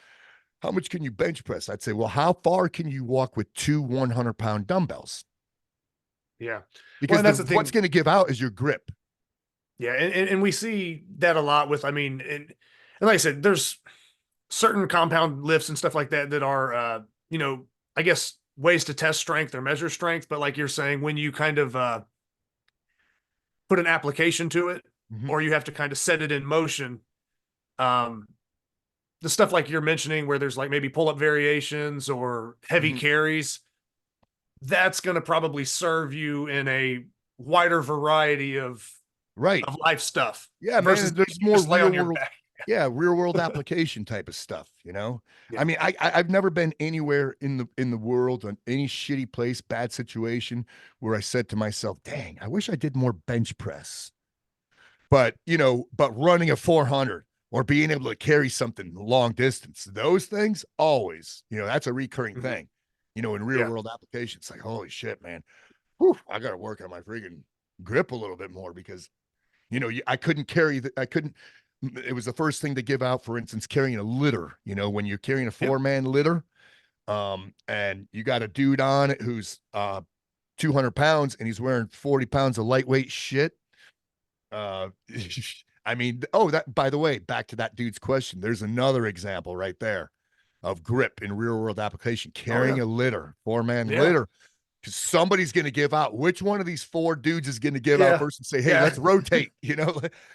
how much can you bench press? I'd say, well, how far can you walk with two 100-pound dumbbells? Yeah. Well, Because and that's the what's thing. going to give out is your grip. Yeah, and we see that a lot with, and like I said, there's certain compound lifts and stuff like that that are, I guess ways to test strength or measure strength. But like you're saying, when you kind of put an application to it, Mhm. or you have to kind of set it in motion, um, the stuff like you're mentioning, where there's like maybe pull up variations or heavy Mhm. carries, that's going to probably serve you in a wider variety Right. of life stuff Yeah, versus man. There's you more just lay real on your world. back. Yeah, real world application type of stuff. I Yeah. mean, I've never been anywhere in the world on any shitty place, bad situation where I said to myself, dang, I wish I did more bench press. But running a 400 or being able to carry something long distance, those things always, that's a recurring Mhm. thing, in real Yeah. world applications. Like, holy shit, man. Whew, I got to work on my freaking grip a little bit more because, I couldn't carry I couldn't, it was the first thing to give out, for instance, carrying a litter, when you're carrying a Yep. 4-man litter, and you got a dude on it who's 200 pounds and he's wearing 40 pounds of lightweight shit. Uh, I mean, oh, that by the way, back to that dude's question, there's another example right there of grip in real world application, Oh carrying yeah. a litter, 4-man Yeah. litter, because somebody's going to give out. Which one of these 4 dudes is going to give out Yeah. first and say, hey, Yeah. let's rotate,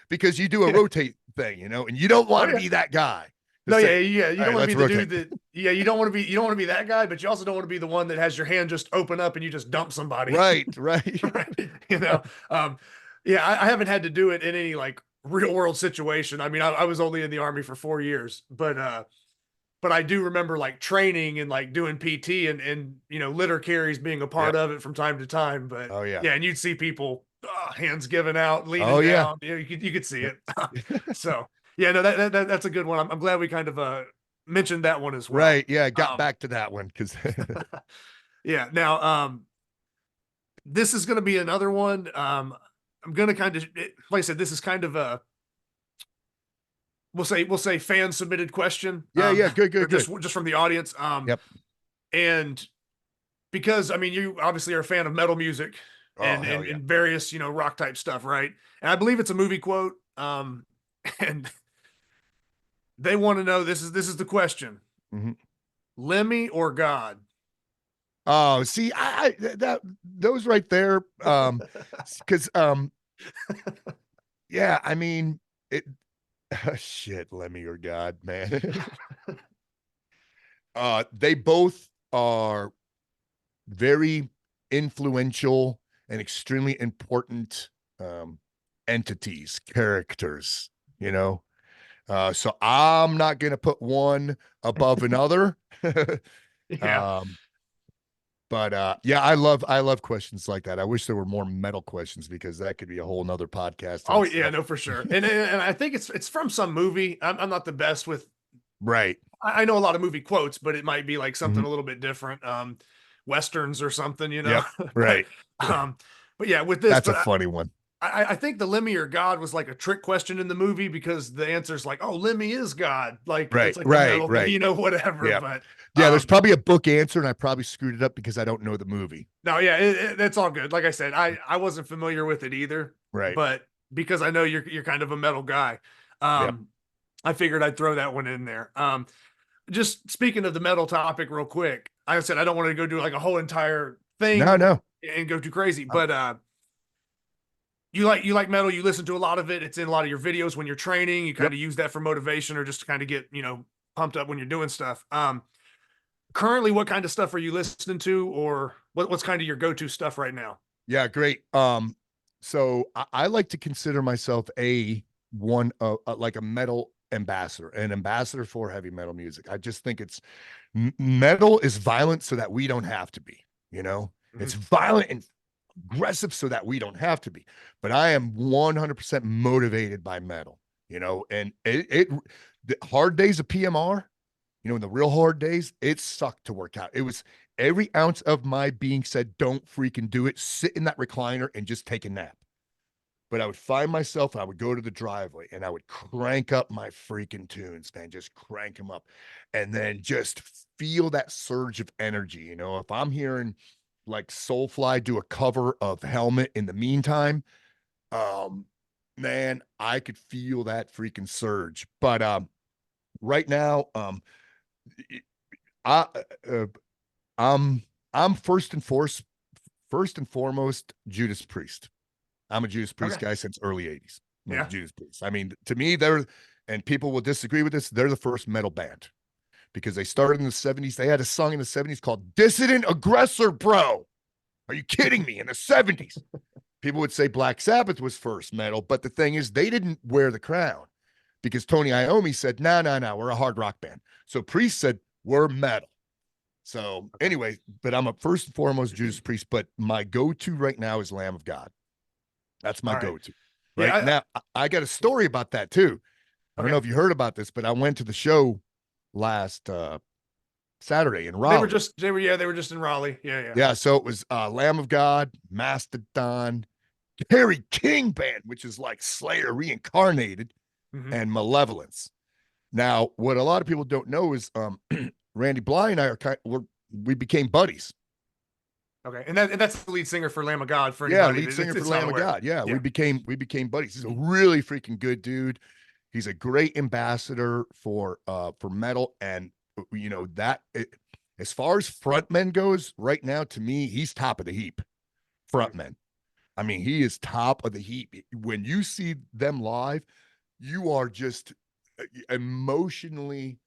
because you do a Yeah. rotate thing, and you don't Oh want to yeah. be that guy to No, yeah, say, yeah. You all don't right, want to be let's the rotate. dude that, yeah, you don't want to be that guy, but you also don't want to be the one that has your hand just open up and you just dump somebody. Right, right. Right. Um, yeah, I haven't had to do it in any like real world situation. I mean, I was only in the army for 4 years, but I do remember like training and like doing PT and litter carries being a part Yep. of it from time to time. But Oh, yeah. yeah, and you'd see people hands giving out, Oh, leaning yeah. down. You could see Yep. it. So yeah, no, that's a good one. I'm glad we kind of mentioned that one as well. Right. Yeah. I got Um, back to that one because, yeah. Now, this is going to be another one. I'm going to kind of, like I said, this is kind of a, we'll say fan submitted question. yeah, yeah. Good, Or good, good. just from the audience. Yep. And because I mean, you obviously are a fan of metal music Oh, and hell yeah. and various rock type stuff, right? And I believe it's a movie quote. And they want to know, this is the question: Mhm. Lemmy or God? Oh, see, that those right there, because yeah, I mean it. Shit, Lemmy or God, man. They both are very influential and extremely important entities, characters, you know. So I'm not gonna put one above another. Yeah. um, but yeah, I love questions like that. I wish there were more metal questions because that could be a whole nother podcast in Oh yeah, itself. no, for sure. And I think it's from some movie. I'm not the best with. Right. I know a lot of movie quotes, but it might be like something Mhm. a little bit different. Westerns or something, you know. Yep. but Right. um, but yeah, with this, That's a but funny one. I think the Lemmy or God was like a trick question in the movie because the answer is like, oh, Lemmy is God. Like Right. it's like a Right. metal thing, Right. you know, whatever. Yeah. But Yeah. There's probably a book answer, and I probably screwed it up because I don't know the movie. no, yeah, it's all good. Like I said, I wasn't familiar with it either, Right. but because I know you're kind of a metal guy, Yep. I figured I'd throw that one in there. Just speaking of the metal topic, real quick, like I said, I don't want to go do like a whole entire No. thing No. and go too crazy, Um, but you like metal, you listen to a lot of it. It's in a lot of your videos when you're training. You kind Yep. of use that for motivation or just to kind of get pumped up when you're doing stuff. Currently, what kind of stuff are you listening to, or what's kind of your go-to stuff right now? Yeah. Great. So I like to consider myself like a metal ambassador, an ambassador for heavy metal music. I just think it's metal is violent so that we don't have to be, you know, it's violent and aggressive so that we don't have to be. But I am 100% motivated by metal, you know, and the hard days of PMR, you know, in the real hard days, it sucked to work out. It was every ounce of my being said, don't freaking do it. Sit in that recliner and just take a nap. But I would find myself, I would go to the driveway and I would crank up my freaking tunes, man, just crank them up and then just feel that surge of energy. You know, if I'm hearing like Soulfly do a cover of Helmet in the meantime, um, man, I could feel that freaking surge. But right now, I uh, I'm I'm first and foremost Judas Priest. I'm a Judas Priest Okay. guy since early 80s. I'm a Yeah. Judas Priest. I mean, to me, and people will disagree with this, they're the first metal band because they started in the 70s. They had a song in the 70s called Dissident Aggressor, bro. Are you kidding me? In the 70s. People would say Black Sabbath was first metal, but the thing is, they didn't wear the crown because Tony Iommi said, no, we're a hard rock band. So Priest said, we're metal. So anyway, but I'm a first and foremost Judas Priest, but my go-to right now is Lamb of God. That's my All right. go-to. Yeah. Right now, I got a story about that too. I don't know if you heard about this, but I went to the show last Saturday in Raleigh. They were just in Raleigh. Yeah. Yeah. So it was Lamb of God, Mastodon, Harry King Band, which is like Slayer reincarnated, and Malevolence. Now, what a lot of people don't know is Randy Bly and I we became buddies. Okay, and that's the lead singer for Lamb of God. For Yeah, anybody lead singer for it's Lamb not of aware. God. Yeah, Yeah. we became buddies. He's a really freaking good dude. He's a great ambassador for metal, and you know as far as frontmen goes, right now to me, he's top of the heap. Frontmen. I mean, he is top of the heap. When you see them live, you are just emotionally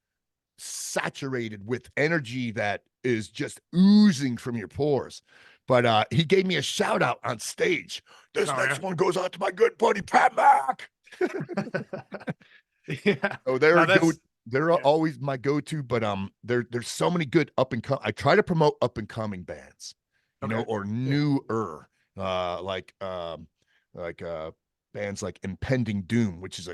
saturated with energy that is just oozing from your pores. But he gave me a shout out on stage. This next one goes out to my good buddy Pat Mack. Yeah. So they're always my go-to, but there's so many good up and come. I try to promote up and coming bands, you know, or newer, like bands like Impending Doom, which is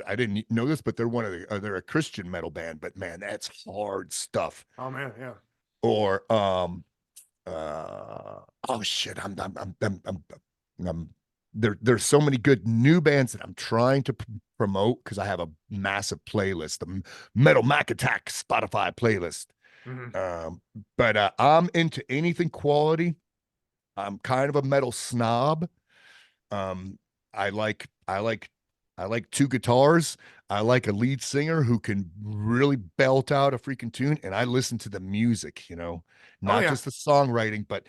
I didn't know this, but they're a Christian metal band, but man, that's hard stuff. Oh man, yeah. Or oh shit, there's so many good new bands that I'm trying to promote because I have a massive playlist, the Metal Mac Attack Spotify playlist. But I'm into anything quality. I'm kind of a metal snob. I like I like two guitars. I like a lead singer who can really belt out a freaking tune. And I listen to the music, Oh not yeah. just the songwriting, but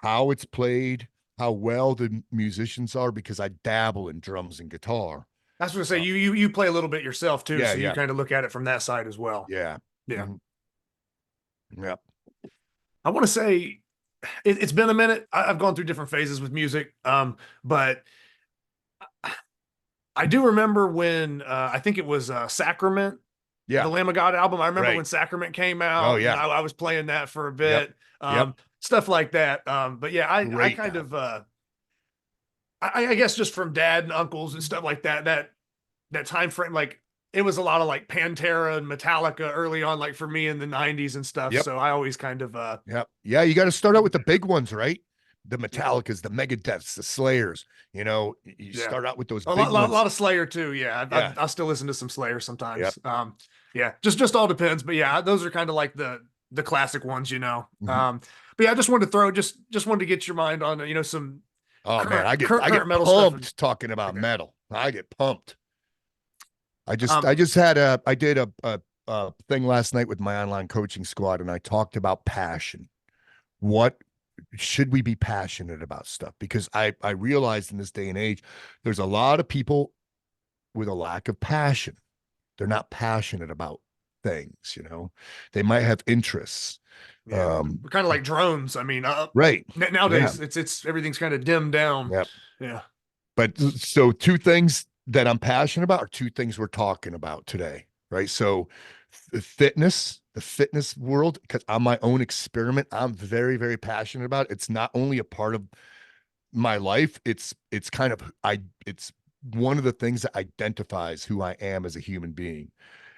how it's played, how well the musicians are, because I dabble in drums and guitar. I was gonna say Uh, you play a little bit yourself too, yeah, so you yeah, kind of look at it from that side as well. yeah. Yeah. Mhm. Yeah. I want to say it's been a minute. I've gone through different phases with music. But I do remember when I think it was Sacrament, the Yeah. Lamb of God album. I remember Right. when Sacrament came Oh, out, and yeah. I was playing that for a Yep. bit. Yep. Stuff like that. But yeah, I Great kind album. of I guess just from dad and uncles and stuff like that time frame, like it was a lot of like Pantera and Metallica early on, like for me in the 90s and stuff. Yep. So I always kind of Yep. Yeah. You got to start out with the big ones, right? The Metallicas, the Megadeths, the Slayers. You yeah. start out with those A big lot, ones. lot of Slayer too. Yeah, Yeah. I still listen to some Slayer Yep. sometimes. Yeah, just all depends. But yeah, those are kind of like the classic ones, Mhm. But yeah, I just wanted to throw just wanted to get your mind on some Oh man, I current get metal stuff. And, pumped talking about okay. metal. I get pumped. Um, I just had I did a thing last night with my online coaching squad, and I talked about passion. What should we be passionate about stuff? Because I realized in this day and age, there's a lot of people with a lack of passion. They're not passionate about things. They might have interests. yeah, we're kind of like drones. I mean, Right. Yeah. nowadays it's everything's kind of dimmed down. Yep. Yeah. But so two things that I'm passionate about are two things we're talking about today, right? So the fitness world, because I'm my own experiment, I'm very, very passionate about it. It's not only a part of my life, it's kind of it's one of the things that identifies who I am as a human being.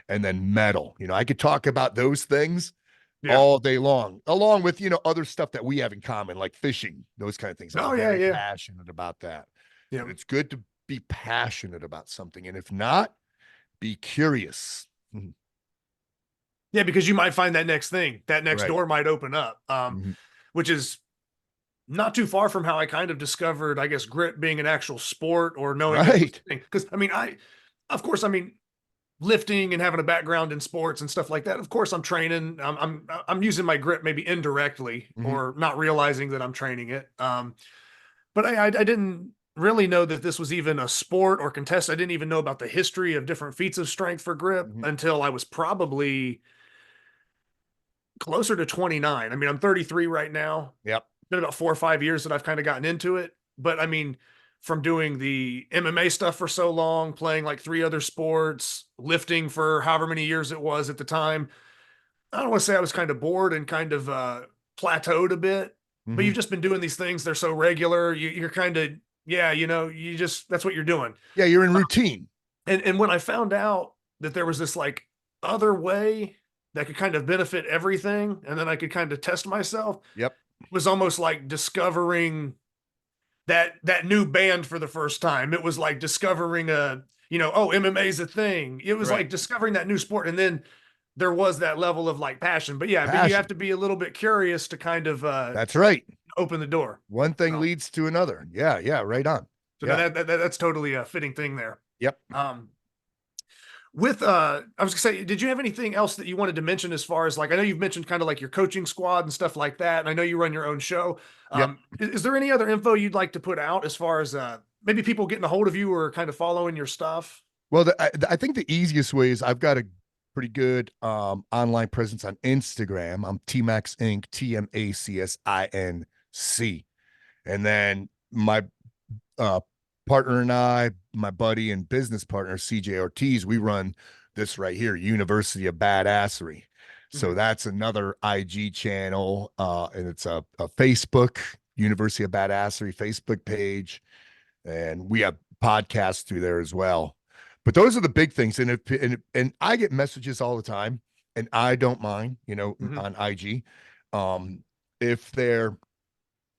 And then metal, I could talk about those things Yeah. all day long, along with, other stuff that we have in common, like fishing, those kind of things. I'm Oh yeah, very yeah, passionate about that. yeah. But it's good to be passionate about something. And if not, be curious. Yeah, because you might find that next thing, that next Right. door might open up, Mhm. which is not too far from how I kind of discovered, I guess, grip being an actual sport or knowing it was Right. a thing. Because I mean, of course, I mean, lifting and having a background in sports and stuff like that. Of course, I'm training. I'm using my grip maybe indirectly Mhm. or not realizing that I'm training it. But I didn't really know that this was even a sport or contest. I didn't even know about the history of different feats of strength for grip Mhm. until I was probably closer to 29. I mean, I'm 33 right now. Yep. Been about 4 or 5 years that I've kind of gotten into it. But I mean, from doing the MMA stuff for so long, playing like 3 other sports, lifting for however many years it was at the time, I don't want to say I was kind of bored and kind of plateaued a bit. But Mhm. you've just been doing these things; they're so regular. You're kind of yeah, you just that's what you're doing. Yeah, you're in routine. And when I found out that there was this like other way that could kind of benefit everything, and then I could kind of test myself, Yep. it was almost like discovering that new band for the first time. It was like discovering oh, MMA is a thing. It was Right. like discovering that new sport. And then there was that level of like passion. But yeah, but you have Passion. to be a little bit curious to kind of That's right. open the door. One thing So, leads to another. Yeah. Yeah. Right on. so Yeah. that's totally a fitting thing there. Yep. With I was gonna say, did you have anything else that you wanted to mention as far as like I know you've mentioned kind of like your coaching squad and stuff like that, and I know you run your own show. Yep. Is there any other info you'd like to put out as far as maybe people getting a hold of you or kind of following your stuff? Well, I think the easiest way is I've got a pretty good online presence on Instagram. I'm T-Max Inc. TMACSINC. And then my uh, partner and I, my buddy and business partner, CJ Ortiz, we run this right here, University of Badassery. So Mhm. that's another IG channel. And it's a Facebook, University of Badassery Facebook page. And we have podcasts through there as well. But those are the big things. And I get messages all the time, and I don't mind, Mhm. on IG. If they're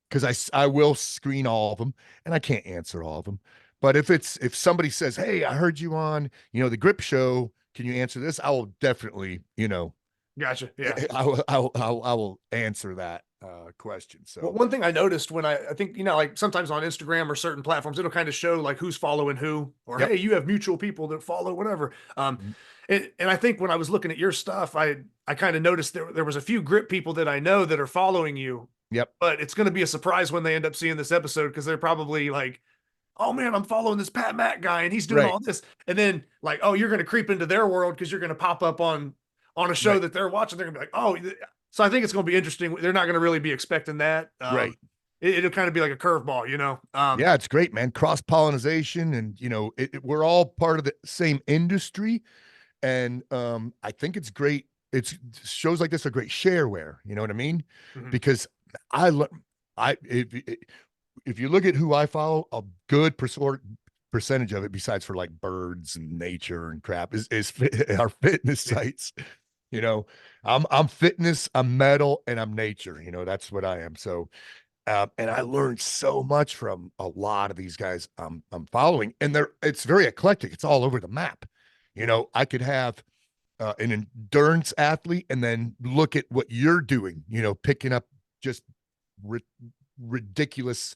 because I will screen all of them, and I can't answer all of them. But if somebody says, "Hey, I heard you on, the Grip Show, can you answer this?" I will definitely, Gotcha. Yeah. I will answer that question. Well, So, one thing I noticed when I think, like sometimes on Instagram or certain platforms, it'll kind of show like who's following who, or yep. hey, you have mutual people that follow whatever. Mhm. And I think when I was looking at your stuff, I kind of noticed there was a few grip people that I know that are following you, Yep. but it's going to be a surprise when they end up seeing this episode because they're probably like, oh man, I'm following this Pat Mac guy and he's doing Right. all this, and then like, oh, you're going to creep into their world because you're going to pop up on a show Right. that they're watching. They're going to be like, oh. So I think it's going to be interesting. They're not going to really be expecting that. Right. It'll kind of be like a curveball, you know? Yeah, it's great, man. Cross pollination, and we're all part of the same industry, and I think it's great. It's shows like this are great shareware. You know what I mean? Mhm. Because I learn, I if you look at who I follow, a good percentage of it, besides for like birds and nature and crap, is our fitness sites. You know, I'm fitness, I'm metal, and I'm nature. That's what I am. So, and I learned so much from a lot of these guys I'm following, and it's very eclectic. It's all over the map. I could have an endurance athlete, and then look at what you're doing. Picking up just ri ridiculous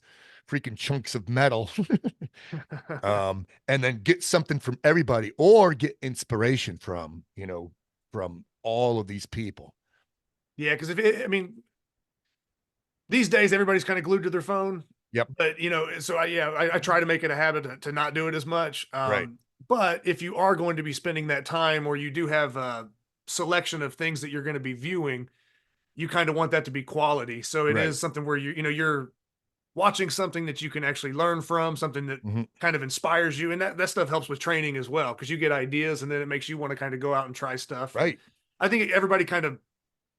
freaking chunks of metal, and then get something from everybody, or get inspiration from all of these people. Yeah, because I mean, these days everybody's kind of glued to their phone. Yep. But so I try to make it a habit to not do it as much. Right. But if you are going to be spending that time, or you do have a selection of things that you're going to be viewing, you kind of want that to be quality. So it Right. is something where you're watching something that you can actually learn from, something that Mhm. kind of inspires you, and that stuff helps with training as well because you get ideas, and then it makes you want to kind of go out and try stuff. And Right. I think everybody kind of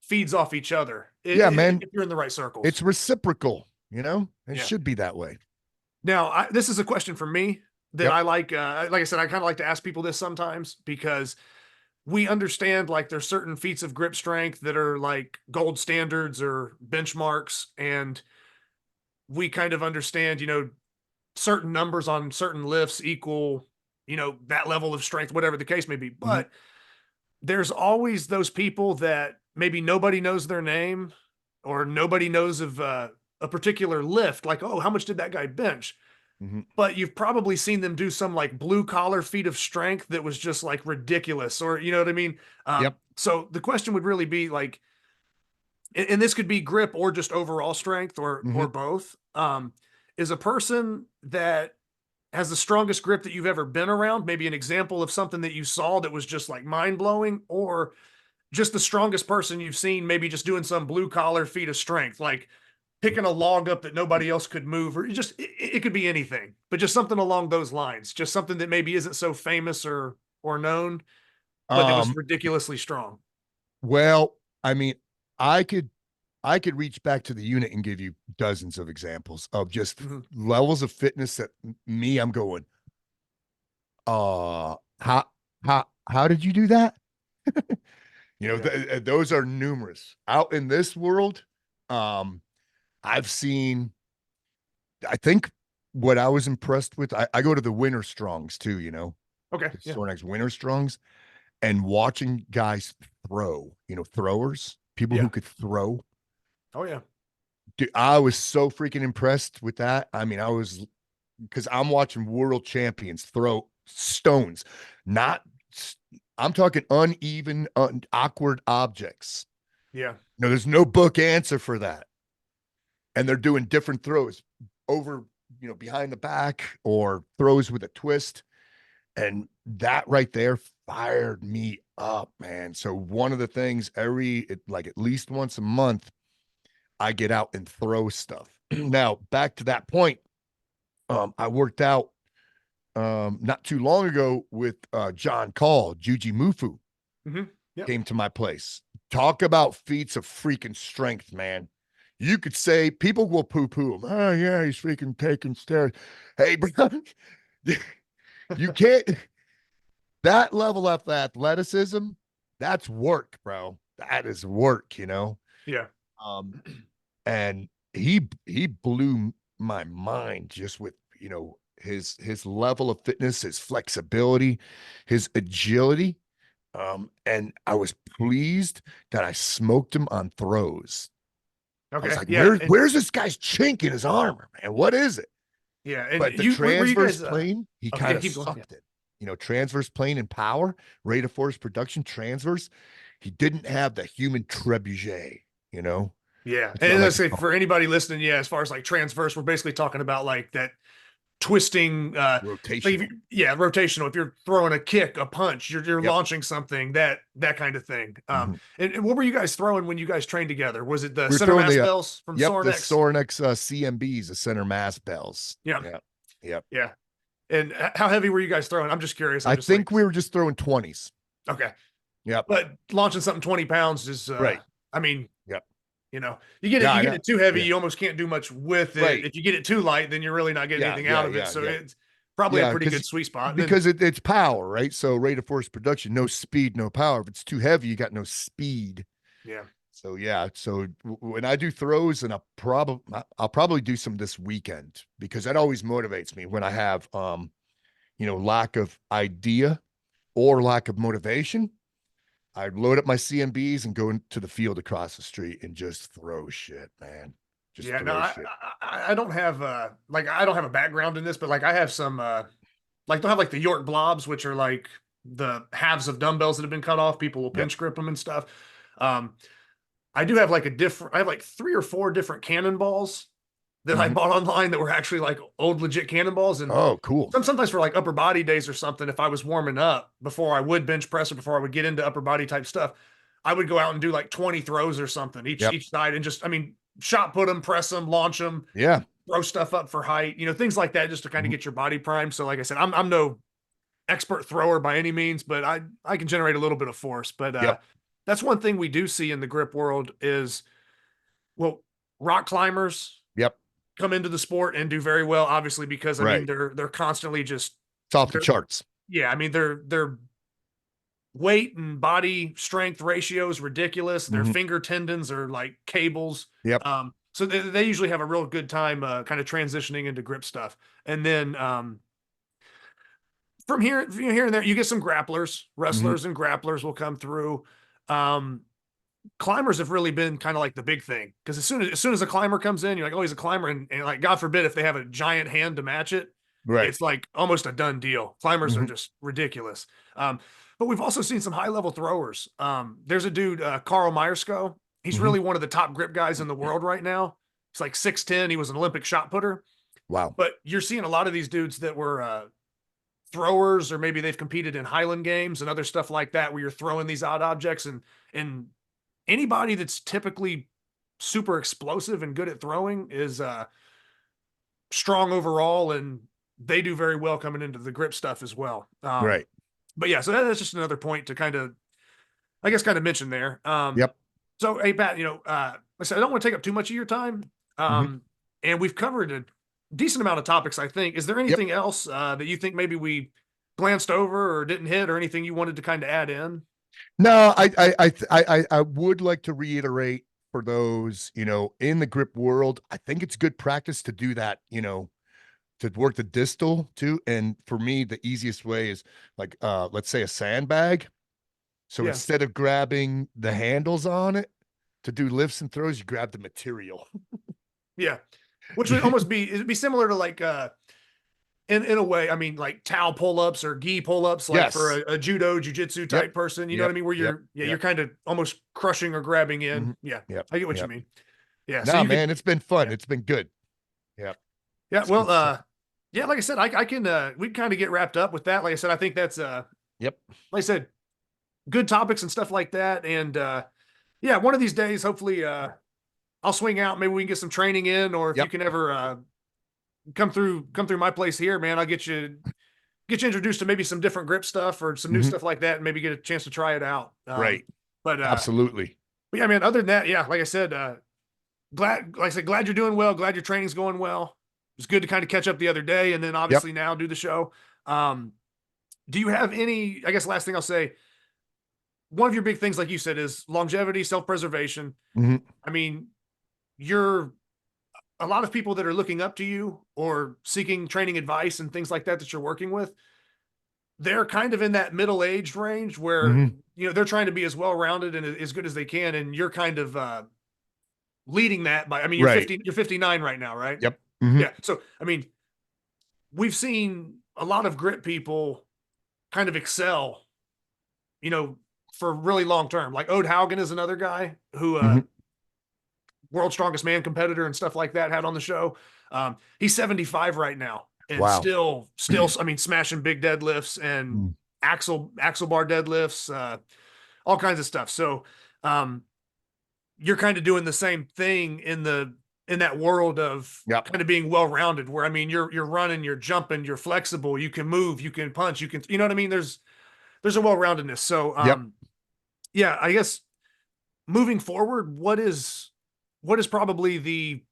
feeds off each other Yeah, man. if you're in the right circles. It's reciprocal, It Yeah. should be that way. Now, this is a question for me that Yep. I like I said, I kind of like to ask people this sometimes because we understand like there's certain feats of grip strength that are like gold standards or benchmarks. And we kind of understand, certain numbers on certain lifts equal, that level of strength, whatever the case may be. Mhm. But there's always those people that maybe nobody knows their name, or nobody knows of a particular lift. Like, oh, how much did that guy bench? Mhm. But you've probably seen them do some like blue collar feat of strength that was just like ridiculous, or you know what I mean? Yep. So the question would really be like, and this could be grip or just overall strength, or Mhm. both. Is a person that has the strongest grip that you've ever been around, maybe an example of something that you saw that was just like mind blowing, or just the strongest person you've seen, maybe just doing some blue collar feat of strength, like picking a log up that nobody else could move, or it could be anything, but just something along those lines, just something that maybe isn't so famous or known, but it was Um, ridiculously strong. well, I mean, I could I could reach back to the unit and give you dozens of examples of just Mhm. levels of fitness that I'm going, how how did you do that? Yeah. Those are numerous. Out in this world, um, I've seen, I think what I was impressed with, I go to the winter strongs too, Okay. the Yeah. Sornex winter strongs, and watching guys throw, throwers, people Yeah. who could throw. Oh yeah. Dude, I was so freaking impressed with that. I mean, I was, because I'm watching world champions throw stones, not, I'm talking uneven, awkward objects. Yeah. No, there's no book answer for that. And they're doing different throws over, behind the back, or throws with a twist. And that right there fired me up, man. So one of the things like at least once a month, I get out and throw stuff. Now, back to that point, I worked out not too long ago with John Call, Juji Mufu Hmm. Yep. came to my place. Talk about feats of freaking strength, man. You could say people will poo-poo him. Oh, yeah, he's freaking taking stairs. Hey, bro, you can't, that level of athleticism, that's work, bro. That is work. Yeah. Um, and he blew my mind just with his level of fitness, his flexibility, his agility. And I was pleased that I smoked him on throws. I was Okay. like, Yeah. where's this guy's chink in his armor, man? What is it? Yeah. And But the you, were you transverse guys, plane, he okay, kind yeah, of keep going. Yeah. sucked it. Transverse plane and power, rate of force production, transverse. He didn't have the human trebuchet, Yeah. It's not And like, let's say for anybody listening, yeah, as far as like transverse, we're basically talking about like that twisting, like rotational. rotational. If you're throwing a kick, a punch, you're Yep. launching something, that kind of thing. Mhm. And what were you guys throwing when you guys trained together? Was it the We're center throwing mass the, bells from the Sorinex? Sorinex CMBs, the center mass bells. Yeah. Yep. Yep. Yeah. And how heavy were you guys throwing? I'm just curious. I'm I just like, think we were just throwing 20s. okay. Yep. But launching something 20 pounds is, Right. I mean, Yep. you get it, Yeah, you get yeah. it too heavy, Yeah. you almost can't do much with it. Right. If you get it too light, then you're really not getting Yeah, anything yeah, out of it. yeah, So yeah. it's probably a Yeah, pretty good sweet spot. And then, because it's power, right? So rate of force production, no speed, no power. If it's too heavy, you got no speed. yeah. So yeah, so when I do throws, and I'll probably do some this weekend, because that always motivates me when I have lack of idea or lack of motivation. I load up my CMBs and go into the field across the street and just throw shit, man. Just Yeah, no, throw I, shit. I don't have like I don't have a background in this, but like I have some like don't have like the York blobs, which are like the halves of dumbbells that have been cut off. People will pinch grip them and stuff. Um, I do have like I have like 3 or 4 different cannonballs that I Mhm. bought online that were actually like old legit cannonballs. And Oh, cool. sometimes for like upper body days or something, if I was warming up before I would bench press or before I would get into upper body type stuff, I would go out and do like 20 throws or something Yep. each side, and just, I mean, shot put them, press them, launch them, Yeah. throw stuff up for height, things like that, just to kind of Mhm. get your body primed. So like I said, I'm no expert thrower by any means, but I can generate a little bit of force. But Yep. that's one thing we do see in the grip world is, well, rock climbers Yep. come into the sport and do very well, obviously, because I mean Right. they're constantly just, It's off the they're, charts. yeah, I mean their weight and body strength ratio is ridiculous. Their Mhm. finger tendons are like cables. Yep. So they usually have a real good time kind of transitioning into grip stuff. And then from here and there, you get some grapplers, Mhm. wrestlers, and grapplers will come through. Um, Climbers have really been kind of like the big thing, because as soon as a climber comes in, you're like, oh, he's a climber, and like God forbid if they have a giant hand to match it, Right. it's like almost a done deal. Climbers are Mhm. just ridiculous. But we've also seen some high level throwers. There's a dude, Carl Meyersko. He's Mhm. really one of the top grip guys in the world right now. He's like 6'10". He was an Olympic shot putter. Wow. But you're seeing a lot of these dudes that were throwers, or maybe they've competed in Highland Games and other stuff like that, where you're throwing these odd objects, and anybody that's typically super explosive and good at throwing is strong overall, and they do very well coming into the grip stuff as well. Right. But yeah, so that's just another point to kind of, I guess, kind of mention there. Yep. So, hey, Pat, like I said, I don't want to take up too much of your time. Mhm. And we've covered a decent amount of topics, I think. Is there Yep. anything else that you think maybe we glanced over or didn't hit, or anything you wanted to kind of add in? No, I would like to reiterate for those, in the grip world, I think it's good practice to do that, to work the distal too. And for me, the easiest way is like, let's say a sandbag. So Yeah. instead of grabbing the handles on it to do lifts and throws, you grab the material. Yeah. Which would almost it'd be similar to like, in a way, I mean, like towel pull-ups or gi pull-ups, like for Yes. a judo, jujitsu type person, you know what I mean? Where Yep. you're kind of almost crushing or grabbing in. Mhm. Yeah. Yep. I get what you Yep. mean. Yeah. So Nah, you could, man, it's been fun. yeah. It's been good. Yep. Yeah. It's Well, good stuff. yeah, like I said, I can, we can kind of get wrapped up with that. Like I said, I think that's, Yep. like I said, good topics and stuff like that. And, yeah, one of these days, hopefully, I'll swing out. Maybe we can get some training in, or if you Yep. can ever, come through my place here, man, I'll get you introduced to maybe some different grip stuff or some new Mhm. stuff like that, and maybe get a chance to try it out. Right. But Absolutely. but yeah, man, other than that, yeah, like I said, glad you're doing well. Glad your training's going well. It's good to kind of catch up the other day, and then obviously now do the show. Do you have any, I guess last thing I'll say, one of your big things, like you said, is longevity, self-preservation. Mhm. I mean, you're a lot of people that are looking up to you or seeking training advice and things like that you're working with. they're kind of in that middle-aged range where, Mhm. they're trying to be as well-rounded and as good as they can. And you're kind of, leading that by, I mean, Right. you're 59 right now, right? Yep. Mhm. Yeah. So, I mean, we've seen a lot of grip people kind of excel, for really long term. Like Ode Haugen is another guy who, Mhm. world's strongest man competitor and stuff like that, had on the show. He's 75 right now and Wow. still, I mean, smashing big deadlifts and Mm. axle bar deadlifts, all kinds of stuff. So, you're kind of doing the same thing in that world of Yep. kind of being well-rounded, where, I mean, you're running, you're jumping, you're flexible, you can move, you can punch, you know what I mean? There's a well-roundedness. So, Yep. yeah, I guess moving forward, what is probably the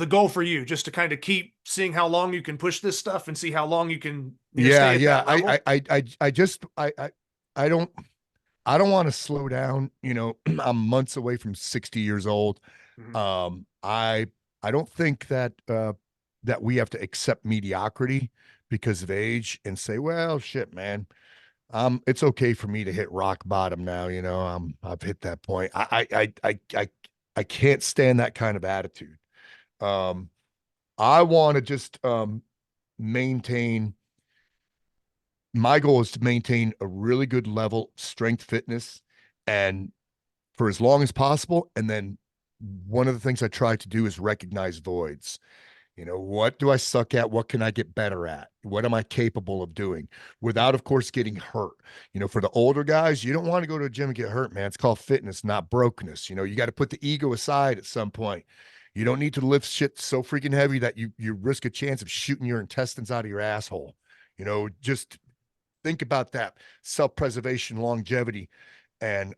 goal for you, just to kind of keep seeing how long you can push this stuff and see how long you can, stay at that level? I don't want to slow down. I'm months away from 60 years old. Mhm. I don't think that that we have to accept mediocrity because of age and say, well, shit, man. It's okay for me to hit rock bottom now. I've hit that point. I can't stand that kind of attitude. Um, I want to just maintain. My goal is to maintain a really good level strength fitness and for as long as possible. And then one of the things I try to do is recognize voids. What do I suck at? What can I get better at? What am I capable of doing without, of course, getting hurt? For the older guys, you don't want to go to a gym and get hurt, man. It's called fitness, not brokenness. You got to put the ego aside at some point. You don't need to lift shit so freaking heavy that you risk a chance of shooting your intestines out of your asshole. Just think about that self-preservation, longevity, and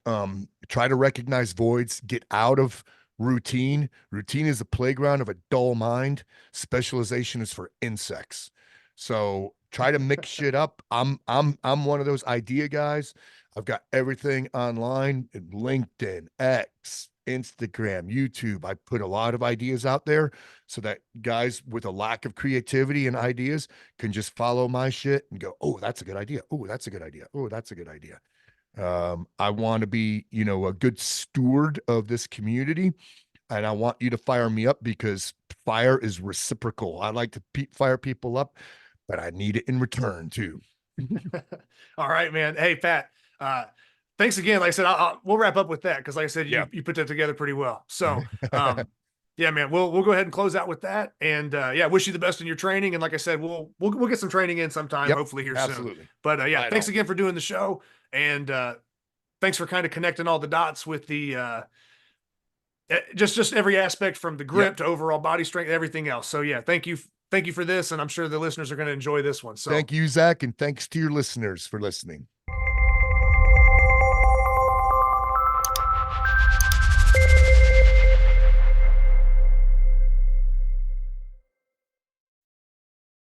try to recognize voids, get out of routine. Routine is the playground of a dull mind. Specialization is for insects. So try to mix shit up. I'm one of those idea guys. I've got everything online, LinkedIn, X, Instagram, YouTube. I put a lot of ideas out there so that guys with a lack of creativity and ideas can just follow my shit and go, oh, that's a good idea. Oh, that's a good idea. Oh, that's a good idea. I want to be, a good steward of this community, and I want you to fire me up because fire is reciprocal. I like to fire people up, but I need it in return too. All right, man. Hey, Pat, thanks again. Like I said, we'll wrap up with that, because like I said, Yeah. you put that together pretty well. So, yeah, man, we'll go ahead and close out with that. And yeah, wish you the best in your training. And like I said, we'll get some training in sometime, Yep, hopefully here absolutely. soon. But yeah, Right thanks on. again for doing the show. And thanks for kind of connecting all the dots with the just every aspect, from the grip Yep. to overall body strength, everything else. So yeah, thank you for this. And I'm sure the listeners are going to enjoy this one. So Thank you, Zach, and thanks to your listeners for listening.